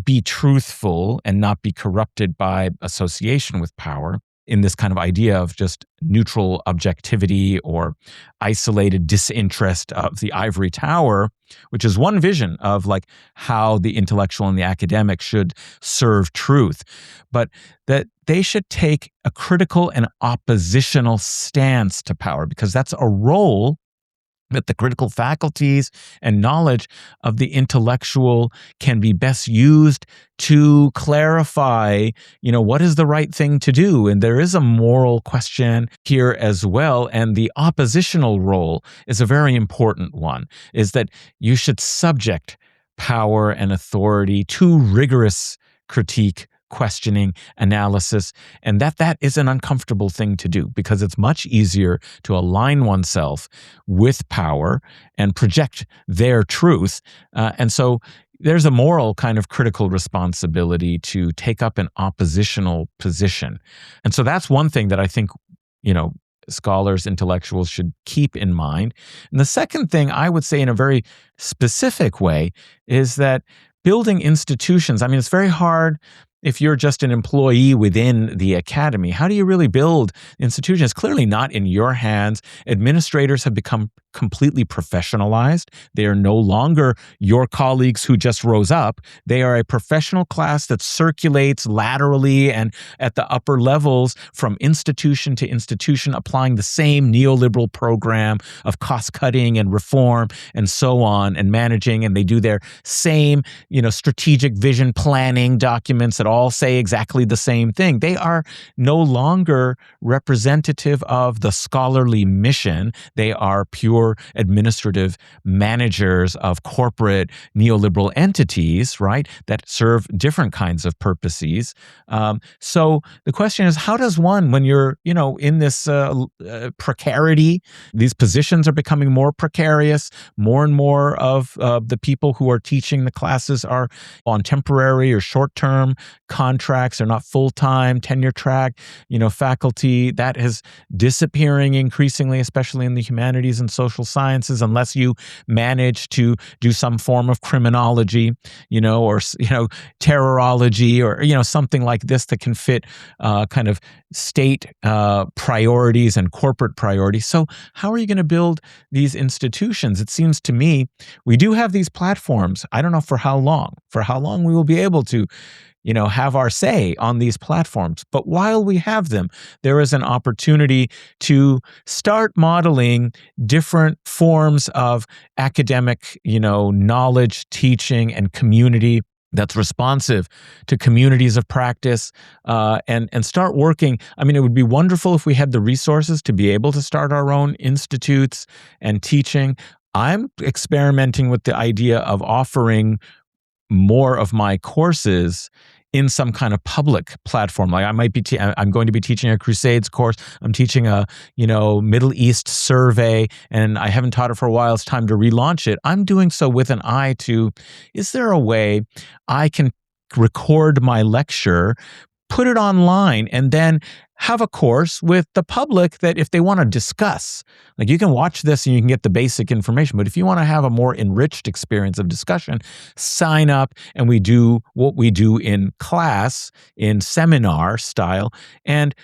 be truthful and not be corrupted by association with power, in this kind of idea of just neutral objectivity or isolated disinterest of the ivory tower, which is one vision of like how the intellectual and the academic should serve truth, but that they should take a critical and oppositional stance to power, because that's a role that the critical faculties and knowledge of the intellectual can be best used to clarify, what is the right thing to do. And there is a moral question here as well. And the oppositional role is a very important one, is that you should subject power and authority to rigorous critique, questioning, analysis, and that is an uncomfortable thing to do, because it's much easier to align oneself with power and project their truth. And so there's a moral kind of critical responsibility to take up an oppositional position. And so that's one thing that I think, scholars, intellectuals should keep in mind. And the second thing I would say in a very specific way is that building institutions, I mean, it's very hard if you're just an employee within the academy. How do you really build institutions? It's clearly not in your hands. Administrators have become completely professionalized. They are no longer your colleagues who just rose up. They are a professional class that circulates laterally and at the upper levels from institution to institution, applying the same neoliberal program of cost cutting and reform and so on, and managing. And they do their same, strategic vision planning documents that all say exactly the same thing. They are no longer representative of the scholarly mission. They are pure pure administrative managers of corporate neoliberal entities, right, that serve different kinds of purposes. So the question is, how does one, when you're, in this precarity, these positions are becoming more precarious, more and more of the people who are teaching the classes are on temporary or short-term contracts. They're not full-time, tenure track, faculty. That is disappearing increasingly, especially in the humanities and social sciences, unless you manage to do some form of criminology, or, terrorology, or, something like this that can fit kind of state priorities and corporate priorities. So how are you going to build these institutions? It seems to me we do have these platforms. I don't know for how long we will be able to have our say on these platforms. But while we have them, there is an opportunity to start modeling different forms of academic, knowledge, teaching, and community that's responsive to communities of practice, and start working. I mean, it would be wonderful if we had the resources to be able to start our own institutes and teaching. I'm experimenting with the idea of offering more of my courses in some kind of public platform. Like I'm going to be teaching a Crusades course. I'm teaching a, Middle East survey, and I haven't taught it for a while. It's time to relaunch it. I'm doing so with an eye to, is there a way I can record my lecture, put it online, and then have a course with the public that if they want to discuss, like you can watch this and you can get the basic information, but if you want to have a more enriched experience of discussion, sign up and we do what we do in class, in seminar style. And,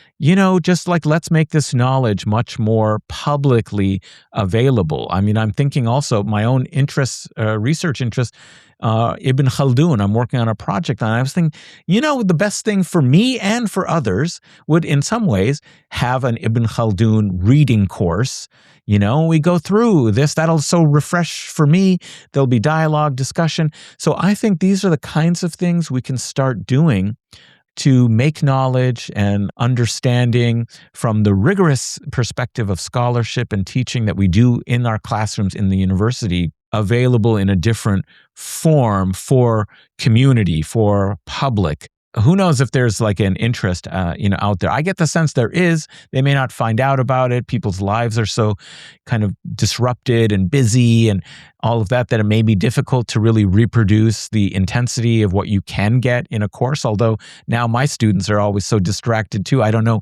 just like, let's make this knowledge much more publicly available. I mean, I'm thinking also my own interests, research interests, Ibn Khaldun, I'm working on a project on. I was thinking, the best thing for me and for others would, in some ways, have an Ibn Khaldun reading course. We go through this. That'll so refresh for me. There'll be dialogue, discussion. So I think these are the kinds of things we can start doing to make knowledge and understanding from the rigorous perspective of scholarship and teaching that we do in our classrooms in the university available in a different form for community, for public. Who knows if there's like an interest, out there. I get the sense there is. They may not find out about it. People's lives are so kind of disrupted and busy and all of that it may be difficult to really reproduce the intensity of what you can get in a course. Although now my students are always so distracted too. I don't know,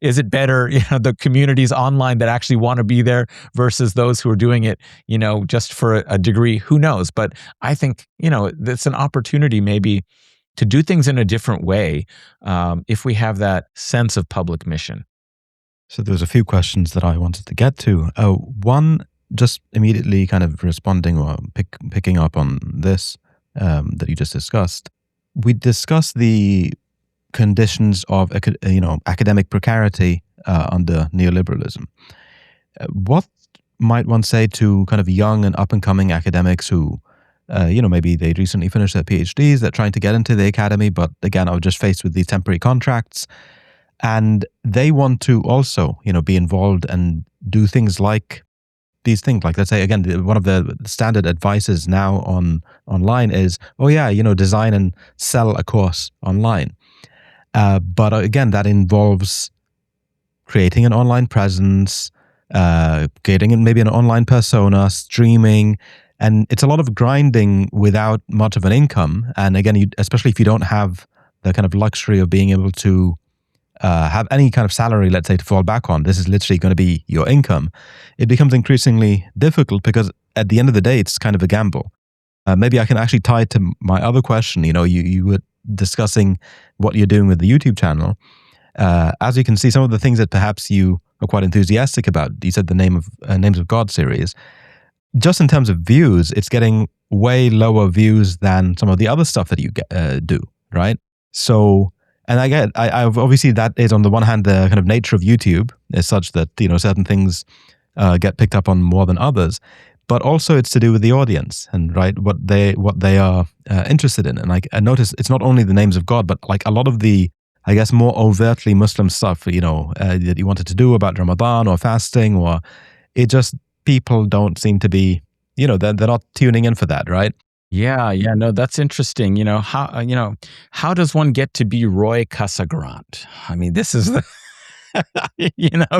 is it better, the communities online that actually want to be there versus those who are doing it, just for a degree? Who knows? But I think, it's an opportunity maybe to do things in a different way if we have that sense of public mission. So there's a few questions that I wanted to get to. One, just immediately kind of responding or picking up on this that you just discussed. We discussed the conditions of academic precarity under neoliberalism. What might one say to kind of young and up-and-coming academics who maybe they recently finished their PhDs, they're trying to get into the academy, but again, are just faced with these temporary contracts. And they want to also, be involved and do things like these things. Like, let's say, again, one of the standard advices now online is, design and sell a course online. But again, that involves creating an online presence, creating maybe an online persona, streaming. And it's a lot of grinding without much of an income. And again, especially if you don't have the kind of luxury of being able to have any kind of salary, let's say, to fall back on, this is literally going to be your income. It becomes increasingly difficult because at the end of the day, it's kind of a gamble. Maybe I can actually tie it to my other question. You were discussing what you're doing with the YouTube channel. As you can see, some of the things that perhaps you are quite enthusiastic about, you said the Names of God series. Just in terms of views, it's getting way lower views than some of the other stuff that you do, right? So, and I've obviously that is on the one hand the kind of nature of YouTube is such that certain things get picked up on more than others, but also it's to do with the audience and what they are interested in. And I notice it's not only the Names of God, but like a lot of the, I guess, more overtly Muslim stuff, that you wanted to do about Ramadan or fasting, or it just people don't seem to be, they're not tuning in for that, right? Yeah, no, that's interesting. How does one get to be Roy Casagrande? I mean, this is the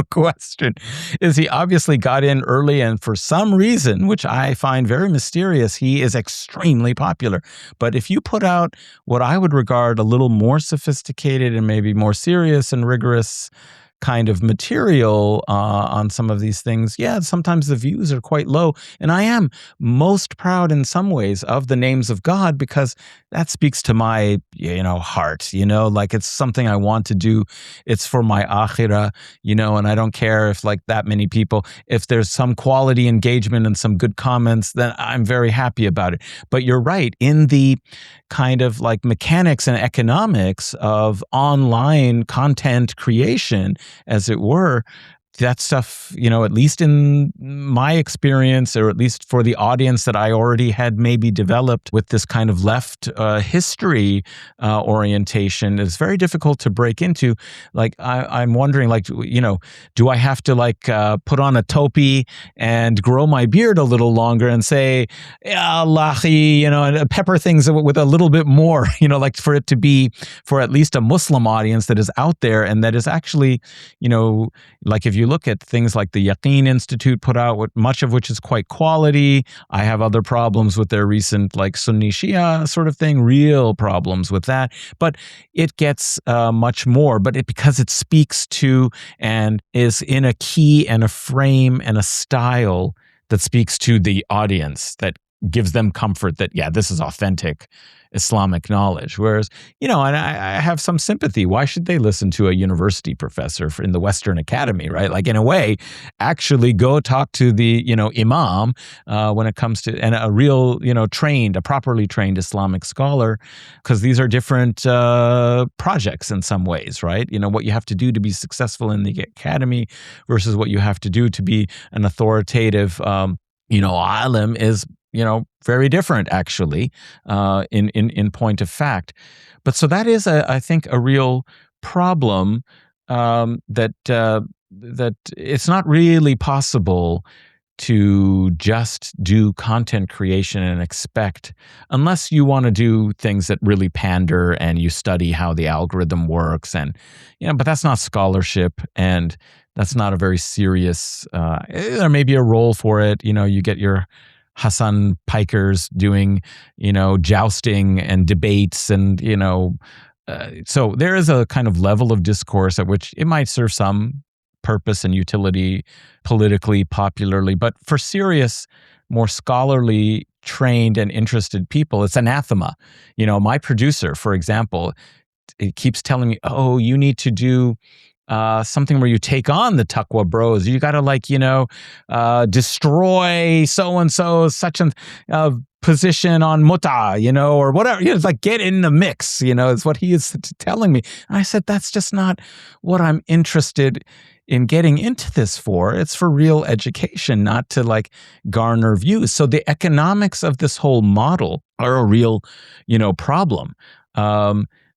question. Is he obviously got in early, and for some reason, which I find very mysterious, he is extremely popular. But if you put out what I would regard a little more sophisticated and maybe more serious and rigorous kind of material on some of these things, yeah, sometimes the views are quite low. And I am most proud in some ways of the names of God, because that speaks to my, heart, like it's something I want to do. It's for my akhirah, and I don't care if like that many people, if there's some quality engagement and some good comments, then I'm very happy about it. But you're right, in the kind of like mechanics and economics of online content creation, as it were, that stuff, at least in my experience, or at least for the audience that I already had maybe developed with this kind of left history orientation, is very difficult to break into. Like, I'm wondering, like, do I have to like put on a topi and grow my beard a little longer and say, Allahi, and pepper things with a little bit more, like for it to be for at least a Muslim audience that is out there and that is actually, like if you look at things like the Yaqeen Institute put out, much of which is quite quality. I have other problems with their recent like Sunni Shia sort of thing, real problems with that. But it gets much more, because it speaks to and is in a key and a frame and a style that speaks to the audience, that gives them comfort that, yeah, this is authentic Islamic knowledge. Whereas, and I have some sympathy. Why should they listen to a university professor in the Western Academy, right? Like, in a way, actually go talk to the, imam when it comes to, and a real, a properly trained Islamic scholar, because these are different projects in some ways, right? What you have to do to be successful in the academy versus what you have to do to be an authoritative, alim is, very different, actually, in point of fact. But so that is, I think, a real problem, that it's not really possible to just do content creation and expect, unless you want to do things that really pander and you study how the algorithm works, and but that's not scholarship, and that's not a very serious. There may be a role for it. You get your Hassan Pikers doing, jousting and debates, and so there is a kind of level of discourse at which it might serve some purpose and utility politically, popularly, but for serious, more scholarly, trained and interested people, it's anathema. My producer, for example, it keeps telling me, "Oh, you need to do something where you take on the Taqwa bros. You got to destroy such a position on muta, or whatever. It's like, get in the mix, is what he is telling me." And I said, that's just not what I'm interested in getting into this for. It's for real education, not to like garner views. So the economics of this whole model are a real, problem.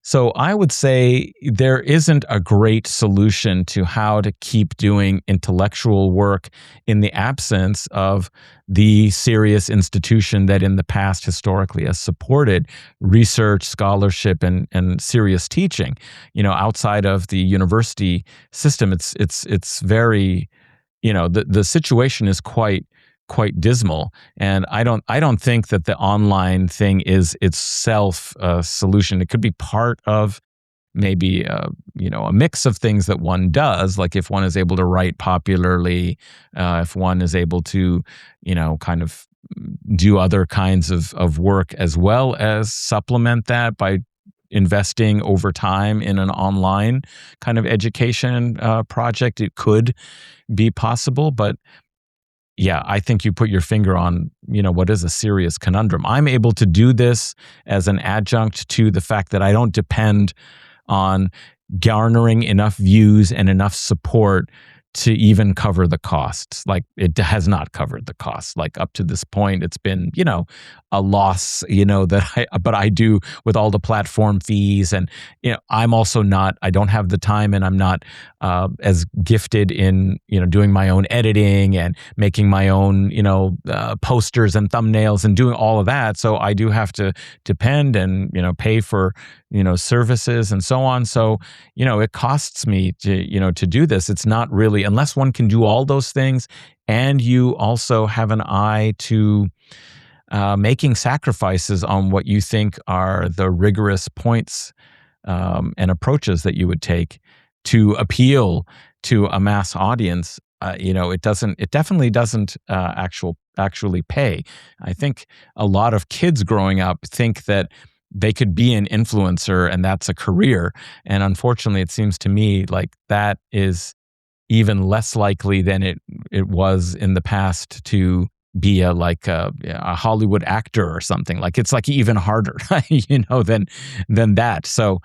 So I would say there isn't a great solution to how to keep doing intellectual work in the absence of the serious institution that in the past historically has supported research, scholarship, and serious teaching. Outside of the university system, it's very, the situation is quite dismal, and I don't think that the online thing is itself a solution. It could be part of maybe a mix of things that one does, like if one is able to write popularly, if one is able to kind of do other kinds of work, as well as supplement that by investing over time in an online kind of education project. It could be possible, but yeah, I think you put your finger on, what is a serious conundrum. I'm able to do this as an adjunct to the fact that I don't depend on garnering enough views and enough support to even cover the costs. Like, it has not covered the costs. Like, up to this point, it's been, a loss, but I do with all the platform fees. And, I'm also I don't have the time, and I'm not as gifted in, doing my own editing and making my own, posters and thumbnails and doing all of that. So I do have to depend and, pay for, services and so on. So, it costs me to do this. It's not really, unless one can do all those things and you also have an eye to making sacrifices on what you think are the rigorous points and approaches that you would take to appeal to a mass audience. It definitely doesn't actually pay. I think a lot of kids growing up think that they could be an influencer and that's a career. And unfortunately, it seems to me like that is even less likely than it was in the past to be a Hollywood actor or something. Like, it's like even harder, than that. So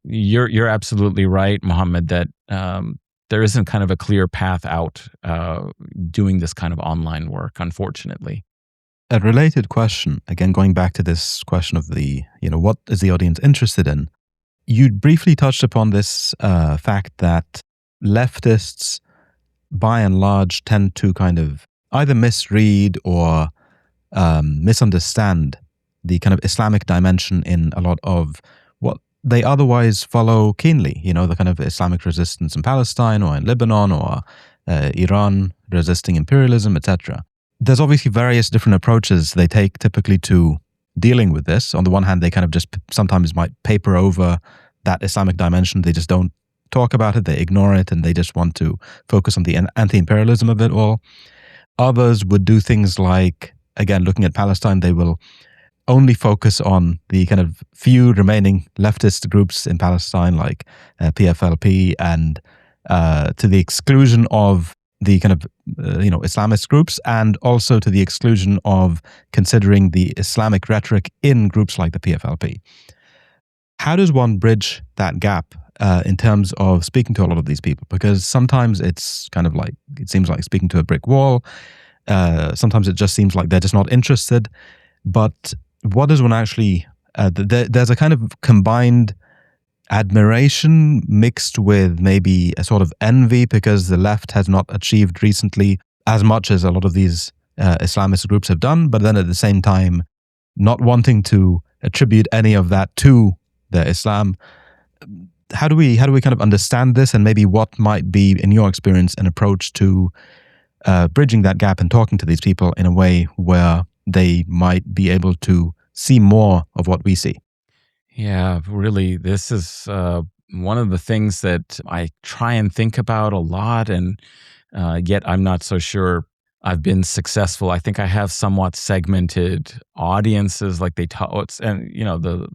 you're absolutely right, Mohammed, that there isn't kind of a clear path out doing this kind of online work, unfortunately. A related question, again, going back to this question of what is the audience interested in? You briefly touched upon this fact that leftists, by and large, tend to kind of either misread or misunderstand the kind of Islamic dimension in a lot of what they otherwise follow keenly, the kind of Islamic resistance in Palestine or in Lebanon or Iran resisting imperialism, etc. There's obviously various different approaches they take typically to dealing with this. On the one hand, they kind of just sometimes might paper over that Islamic dimension. They just don't talk about it, they ignore it, and they just want to focus on the anti-imperialism of it all. Others would do things like, again, looking at Palestine, they will only focus on the kind of few remaining leftist groups in Palestine, like PFLP, and to the exclusion of the kind of Islamist groups, and also to the exclusion of considering the Islamic rhetoric in groups like the PFLP. How does one bridge that gap in terms of speaking to a lot of these people? Because sometimes it's kind of like, it seems like speaking to a brick wall. Sometimes it just seems like they're just not interested. But what does one actually, there's a kind of combined admiration mixed with maybe a sort of envy because the left has not achieved recently as much as a lot of these Islamist groups have done, but then at the same time not wanting to attribute any of that to their Islam. How do we kind of understand this, and maybe what might be, in your experience, an approach to bridging that gap and talking to these people in a way where they might be able to see more of what we see? Yeah, really, this is one of the things that I try and think about a lot, and yet I'm not so sure I've been successful. I think I have somewhat segmented audiences, like and the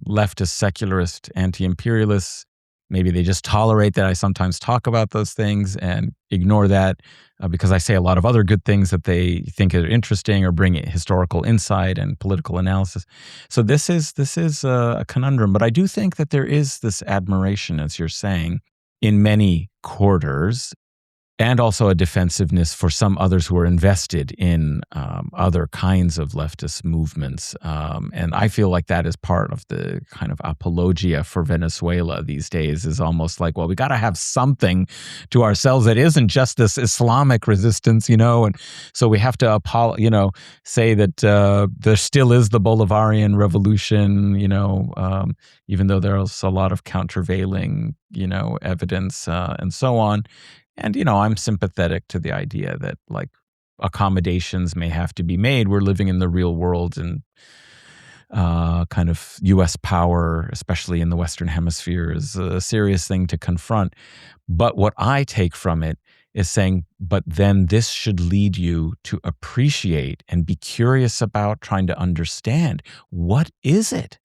leftist, secularist, anti-imperialists. Maybe they just tolerate that I sometimes talk about those things and ignore that because I say a lot of other good things that they think are interesting or bring historical insight and political analysis. So this is a conundrum, but I do think that there is this admiration, as you're saying, in many quarters, and also a defensiveness for some others who are invested in other kinds of leftist movements. And I feel like that is part of the kind of apologia for Venezuela these days, is almost like, well, we got to have something to ourselves that isn't just this Islamic resistance, and so we have to say that there still is the Bolivarian revolution, even though there's a lot of countervailing, evidence and so on. And, I'm sympathetic to the idea that, like, accommodations may have to be made. We're living in the real world, and kind of U.S. power, especially in the Western Hemisphere, is a serious thing to confront. But what I take from it is saying, but then this should lead you to appreciate and be curious about trying to understand, what is it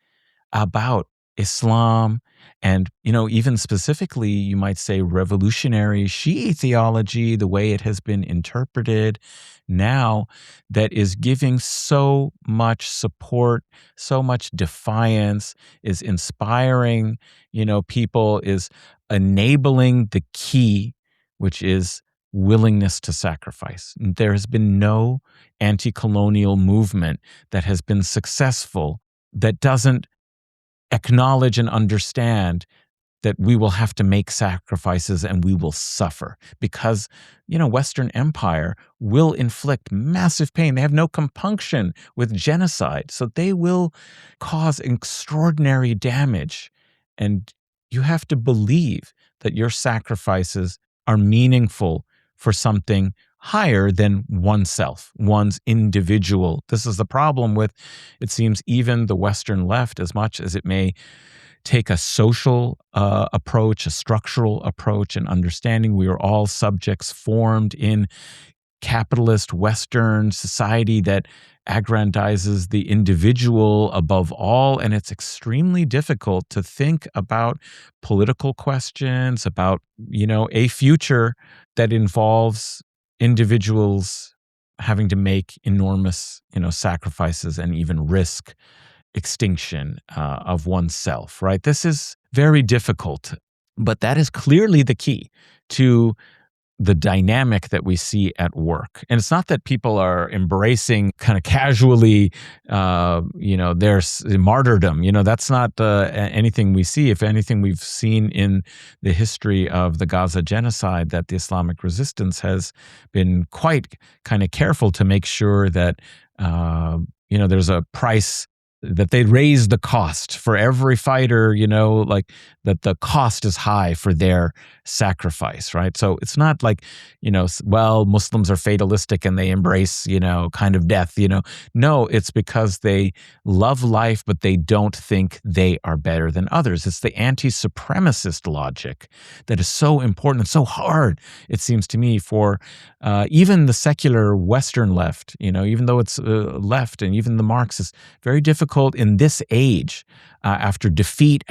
about Islam and, even specifically, you might say revolutionary Shi'i theology, the way it has been interpreted now, that is giving so much support, so much defiance, is inspiring, people, is enabling the key which is willingness to sacrifice. There has been no anti-colonial movement that has been successful that doesn't acknowledge and understand that we will have to make sacrifices and we will suffer because, Western empire will inflict massive pain. They have no compunction with genocide. So they will cause extraordinary damage. And you have to believe that your sacrifices are meaningful for something higher than oneself, one's individual. This is the problem with, it seems, even the Western left, as much as it may take a social approach, a structural approach, and understanding we are all subjects formed in capitalist Western society that aggrandizes the individual above all. And it's extremely difficult to think about political questions, about, a future that involves individuals having to make enormous, sacrifices and even risk extinction of oneself, right? This is very difficult, but that is clearly the key to the dynamic that we see at work. And it's not that people are embracing kind of casually, their martyrdom. That's not anything we see. If anything, we've seen in the history of the Gaza genocide that the Islamic resistance has been quite kind of careful to make sure that, there's a price that they raise the cost for every fighter, like that the cost is high for their sacrifice, right? So it's not like, Muslims are fatalistic and they embrace, kind of death, No, it's because they love life, but they don't think they are better than others. It's the anti-supremacist logic that is so important and so hard, it seems to me, for even the secular Western left, even though it's left and even the Marxists, very difficult in this age after defeat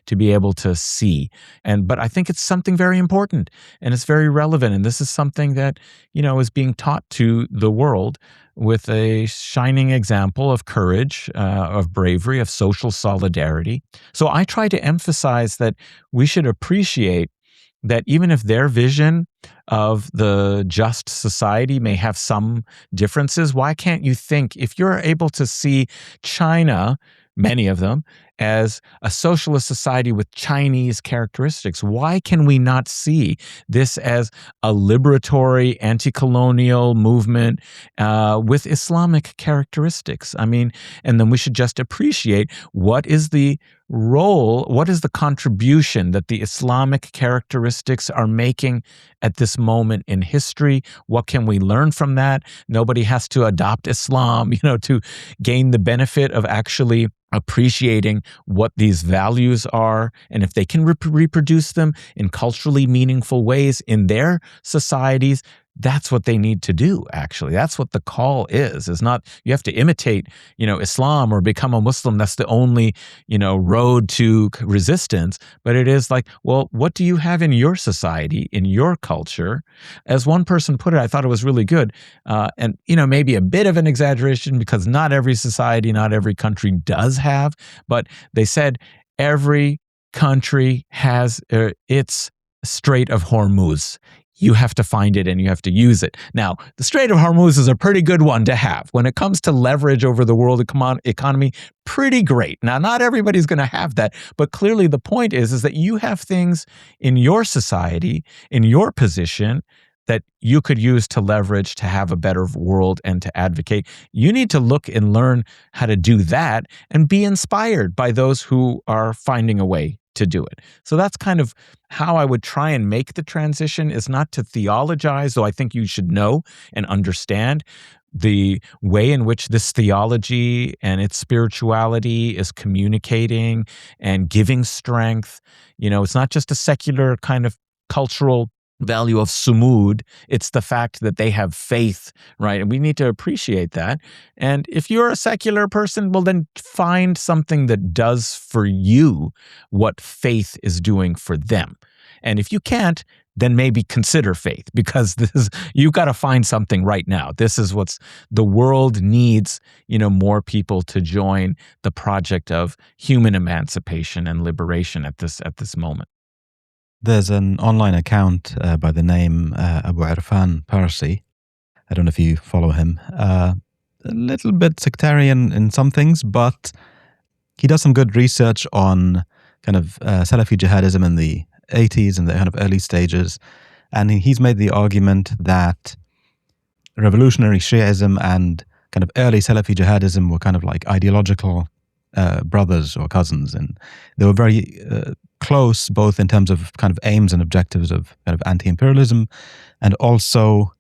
to be able to see. But I think it's something very important and it's very relevant. And this is something that, is being taught to the world with a shining example of courage, of bravery, of social solidarity. So I try to emphasize that we should appreciate that even if their vision of the just society may have some differences, why can't you think, if you're able to see China, many of them, as a socialist society with Chinese characteristics, why can we not see this as a liberatory, anti-colonial movement with Islamic characteristics? I mean, and then we should just appreciate what is the role, what is the contribution that the Islamic characteristics are making at this moment in history? What can we learn from that? Nobody has to adopt Islam, to gain the benefit of actually appreciating what these values are, and if they can reproduce them in culturally meaningful ways in their societies, that's what they need to do, actually. That's what the call is not you have to imitate, Islam or become a Muslim. That's the only, road to resistance. But it is like, well, what do you have in your society, in your culture? As one person put it, I thought it was really good. And, maybe a bit of an exaggeration because not every society, not every country does have, but they said every country has its Strait of Hormuz. You have to find it and you have to use it. Now, the Strait of Hormuz is a pretty good one to have. When it comes to leverage over the world economy, pretty great. Now, not everybody's going to have that, but clearly the point is that you have things in your society, in your position, that you could use to leverage to have a better world and to advocate. You need to look and learn how to do that and be inspired by those who are finding a way to do it. So that's kind of how I would try and make the transition, is not to theologize, though I think you should know and understand the way in which this theology and its spirituality is communicating and giving strength. It's not just a secular kind of cultural value of sumud. It's the fact that they have faith, right? And we need to appreciate that. And if you're a secular person, well, then find something that does for you what faith is doing for them. And if you can't, then maybe consider faith, because you've got to find something right now. This is what's the world needs, more people to join the project of human emancipation and liberation at this moment. There's an online account by the name Abu Irfan Parsi. I don't know if you follow him. A little bit sectarian in some things, but he does some good research on kind of Salafi jihadism in the 80s and the kind of early stages. And he's made the argument that revolutionary Shi'ism and kind of early Salafi jihadism were kind of like ideological brothers or cousins. And they were very close, both in terms of kind of aims and objectives of kind of anti-imperialism, and also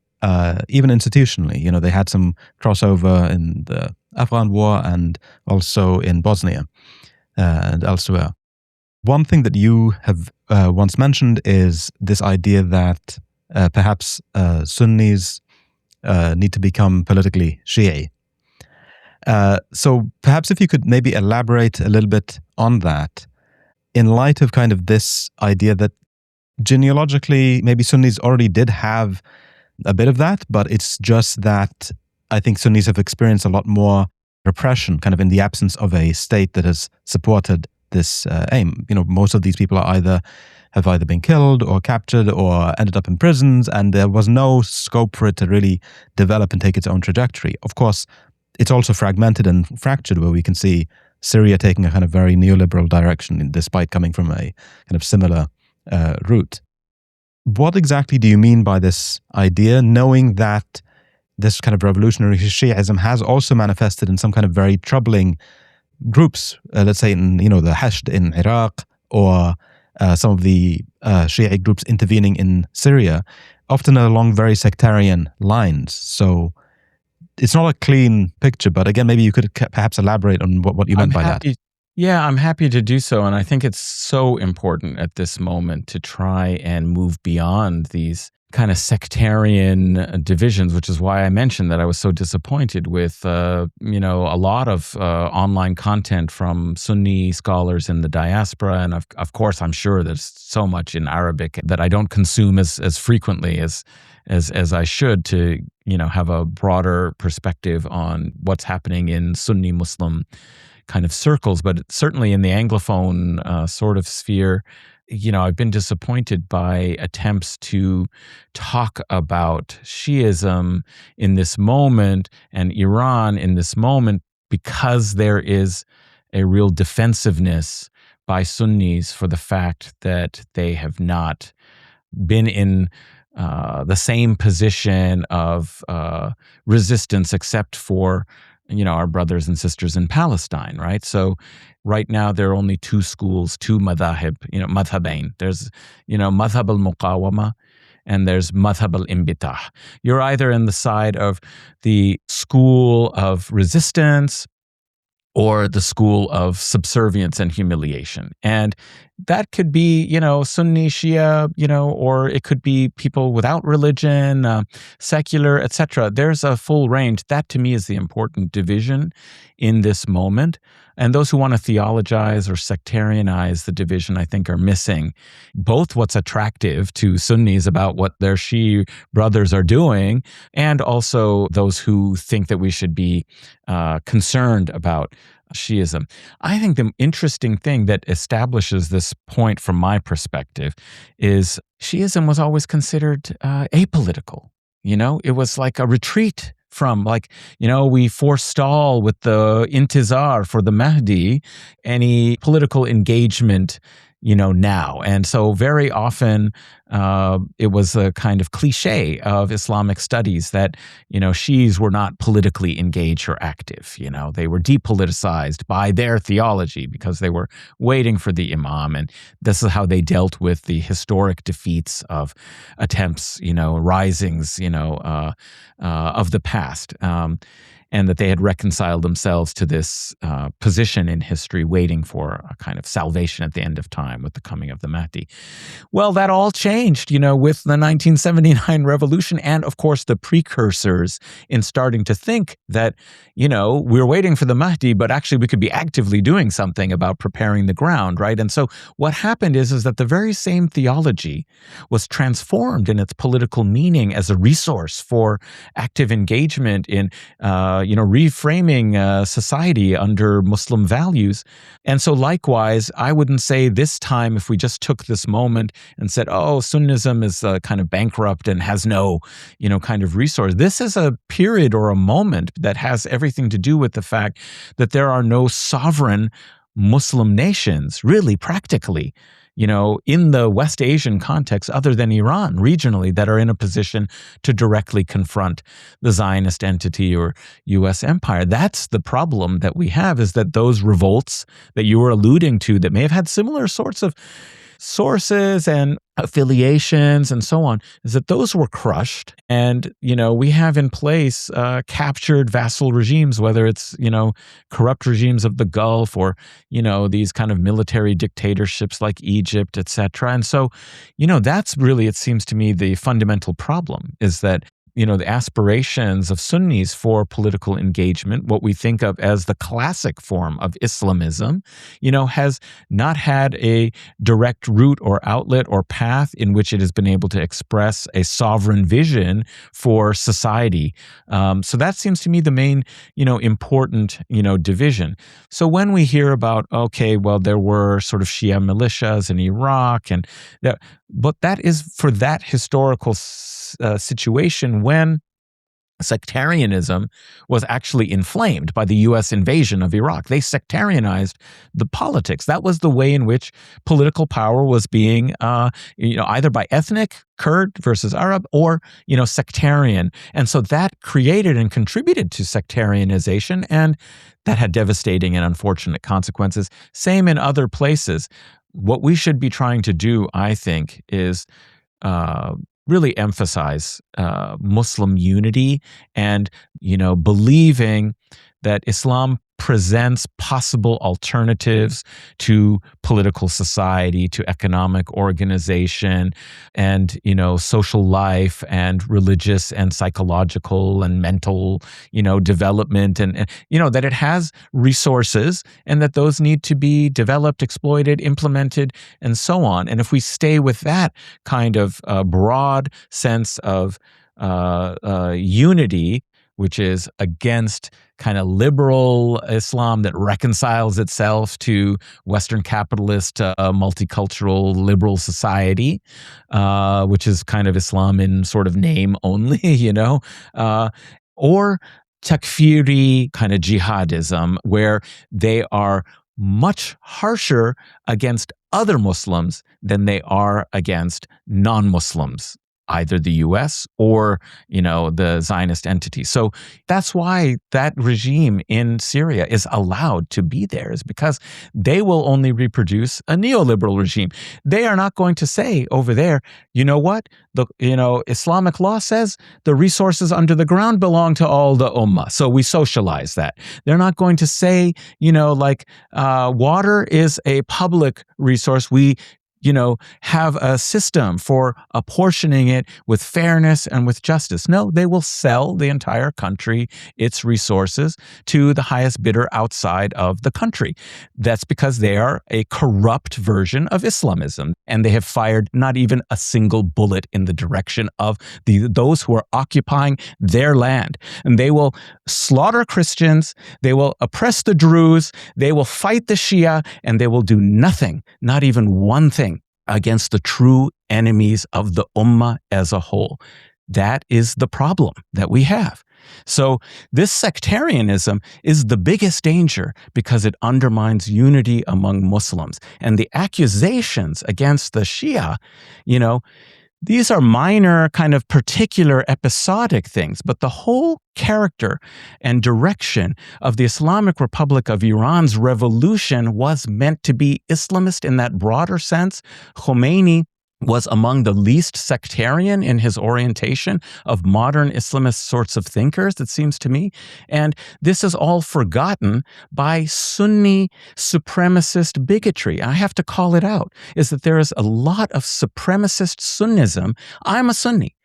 even institutionally. You know, they had some crossover in the Afghan war and also in Bosnia and elsewhere. One thing that you have once mentioned is this idea that perhaps Sunnis need to become politically Shia. So perhaps if you could maybe elaborate a little bit on that in light of kind of this idea that genealogically maybe Sunnis already did have a bit of that, but it's just that I think Sunnis have experienced a lot more repression kind of in the absence of a state that has supported this aim. You know, most of these people have either been killed or captured or ended up in prisons, and there was no scope for it to really develop and take its own trajectory. Of course, it's also fragmented and fractured, where we can see Syria taking a kind of very neoliberal direction despite coming from a kind of similar route. What exactly do you mean by this idea, knowing that this kind of revolutionary Shi'ism has also manifested in some kind of very troubling groups, let's say in, you know, the Hashd in Iraq, or some of the Shiite groups intervening in Syria, often along very sectarian lines. So it's not a clean picture, but again, maybe you could perhaps elaborate on what you meant by that. Yeah, I'm happy to do so. And I think it's so important at this moment to try and move beyond these kind of sectarian divisions, which is why I mentioned that I was so disappointed with, a lot of online content from Sunni scholars in the diaspora. And of course, I'm sure there's so much in Arabic that I don't consume as frequently as I should to, have a broader perspective on what's happening in Sunni Muslim kind of circles. But certainly in the Anglophone sort of sphere, I've been disappointed by attempts to talk about Shiism in this moment and Iran in this moment, because there is a real defensiveness by Sunnis for the fact that they have not been in the same position of resistance, except for our brothers and sisters in Palestine, right? So right now there are only two schools, two madhahib, madhabain. There's, madhab al-muqawama and there's madhab al-imbitah. You're either in the side of the school of resistance or the school of subservience and humiliation. And that could be, Sunni, Shia, or it could be people without religion, secular, etc. There's a full range. That to me is the important division in this moment. And those who want to theologize or sectarianize the division, I think, are missing both what's attractive to Sunnis about what their Shia brothers are doing, and also those who think that we should be concerned about Shiism. I think the interesting thing that establishes this point from my perspective is Shiism was always considered apolitical. It was like a retreat from, we forestall with the intizar for the Mahdi any political engagement now. And so very often it was a kind of cliche of Islamic studies that, Shias were not politically engaged or active. They were depoliticized by their theology because they were waiting for the imam. And this is how they dealt with the historic defeats of attempts, risings, of the past. And that they had reconciled themselves to this position in history, waiting for a kind of salvation at the end of time with the coming of the Mahdi. Well, that all changed, with the 1979 revolution and, of course, the precursors in starting to think that, we're waiting for the Mahdi, but actually we could be actively doing something about preparing the ground, right? And so what happened is that the very same theology was transformed in its political meaning as a resource for active engagement in reframing society under Muslim values. And so likewise, I wouldn't say this time, if we just took this moment and said, oh, Sunnism is kind of bankrupt and has no, kind of resource. This is a period or a moment that has everything to do with the fact that there are no sovereign Muslim nations, really practically, in the West Asian context, other than Iran regionally, that are in a position to directly confront the Zionist entity or U.S. empire. That's the problem that we have, is that those revolts that you were alluding to that may have had similar sorts of sources and affiliations and so on, is that those were crushed. And, we have in place captured vassal regimes, whether it's, corrupt regimes of the Gulf or, these kind of military dictatorships like Egypt, et cetera. And so, that's really, it seems to me, the fundamental problem, is that the aspirations of Sunnis for political engagement, what we think of as the classic form of Islamism, has not had a direct route or outlet or path in which it has been able to express a sovereign vision for society. So that seems to me the main, important, division. So when we hear about, okay, well, there were sort of Shia militias in Iraq, but that is for that historical situation when sectarianism was actually inflamed by the U.S. invasion of Iraq. They sectarianized the politics. That was the way in which political power was being, either by ethnic, Kurd versus Arab, or, sectarian. And so that created and contributed to sectarianization, and that had devastating and unfortunate consequences. Same in other places. What we should be trying to do, I think, is really emphasize Muslim unity and, believing that Islam presents possible alternatives to political society, to economic organization, and, social life, and religious and psychological and mental, development, and that it has resources and that those need to be developed, exploited, implemented, and so on. And if we stay with that kind of broad sense of unity, which is against kind of liberal Islam that reconciles itself to Western capitalist, multicultural, liberal society, which is kind of Islam in sort of name only, or takfiri kind of jihadism, where they are much harsher against other Muslims than they are against non-Muslims, either the U.S. or, the Zionist entity. So that's why that regime in Syria is allowed to be there, is because they will only reproduce a neoliberal regime. They are not going to say over there, you know what, Islamic law says the resources under the ground belong to all the ummah, so we socialize that. They're not going to say, water is a public resource. We have a system for apportioning it with fairness and with justice. No, they will sell the entire country, its resources, to the highest bidder outside of the country. That's because they are a corrupt version of Islamism, and they have fired not even a single bullet in the direction of those who are occupying their land. And they will slaughter Christians, they will oppress the Druze, they will fight the Shia, and they will do nothing, not even one thing, against the true enemies of the ummah as a whole. That is the problem that we have. So this sectarianism is the biggest danger because it undermines unity among Muslims. And the accusations against the Shia, these are minor, kind of particular episodic things, but the whole character and direction of the Islamic Republic of Iran's revolution was meant to be Islamist in that broader sense. Khomeini was among the least sectarian in his orientation of modern Islamist sorts of thinkers, it seems to me. And this is all forgotten by Sunni supremacist bigotry. I have to call it out, is that there is a lot of supremacist Sunnism. I'm a Sunni.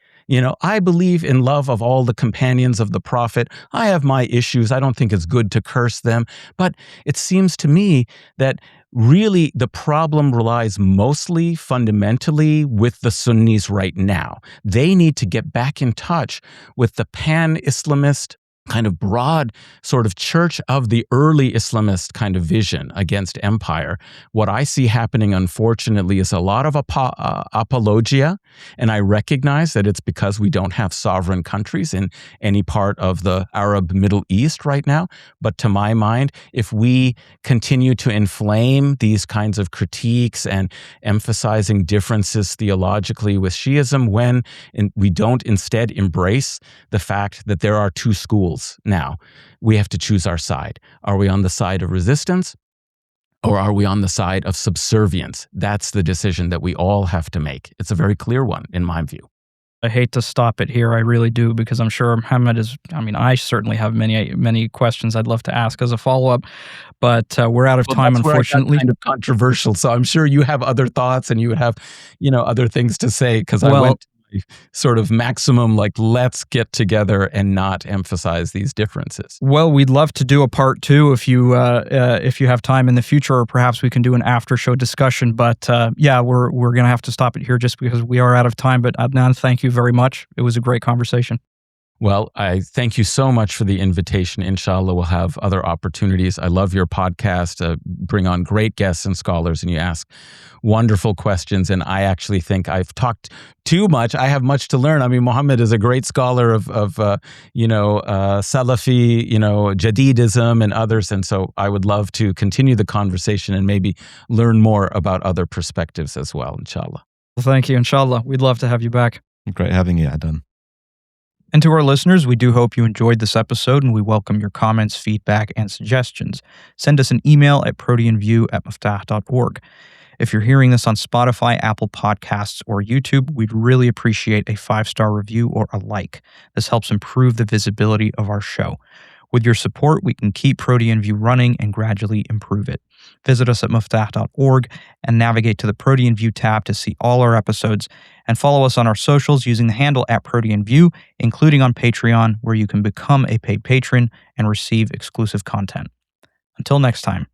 I believe in love of all the companions of the Prophet. I have my issues. I don't think it's good to curse them. But it seems to me that really the problem relies mostly, fundamentally, with the Sunnis right now. They need to get back in touch with the pan-Islamist kind of broad sort of church of the early Islamist kind of vision against empire, what I see happening, unfortunately, is a lot of apologia. And I recognize that it's because we don't have sovereign countries in any part of the Arab Middle East right now. But to my mind, if we continue to inflame these kinds of critiques and emphasizing differences theologically with Shiism, when we don't instead embrace the fact that there are two schools now, we have to choose our side. Are we on the side of resistance, or are we on the side of subservience? That's the decision that we all have to make. It's a very clear one, in my view. I hate to stop it here. I really do, because I'm sure Mohammed I certainly have many questions I'd love to ask as a follow-up, but we're out of time, that's unfortunately. Where I got kind of controversial, so I'm sure you have other thoughts and you would have, other things to say, because I went to sort of maximum, like, let's get together and not emphasize these differences. Well, we'd love to do a part 2 if you have time in the future, or perhaps we can do an after show discussion. But we're going to have to stop it here just because we are out of time. But Adnan, thank you very much. It was a great conversation. Well, I thank you so much for the invitation. Inshallah, we'll have other opportunities. I love your podcast. Bring on great guests and scholars, and you ask wonderful questions. And I actually think I've talked too much. I have much to learn. I mean, Mohammed is a great scholar of Salafi, Jadidism and others. And so I would love to continue the conversation and maybe learn more about other perspectives as well, inshallah. Well, thank you. Inshallah. We'd love to have you back. Great having you, Adnan. And to our listeners, we do hope you enjoyed this episode, and we welcome your comments, feedback, and suggestions. Send us an email at proteanview@miftah.org. If you're hearing this on Spotify, Apple Podcasts, or YouTube, we'd really appreciate a 5-star review or a like. This helps improve the visibility of our show. With your support, we can keep Protean View running and gradually improve it. Visit us at miftah.org and navigate to the Protean View tab to see all our episodes, and follow us on our socials using the handle @ProteanView, including on Patreon, where you can become a paid patron and receive exclusive content. Until next time.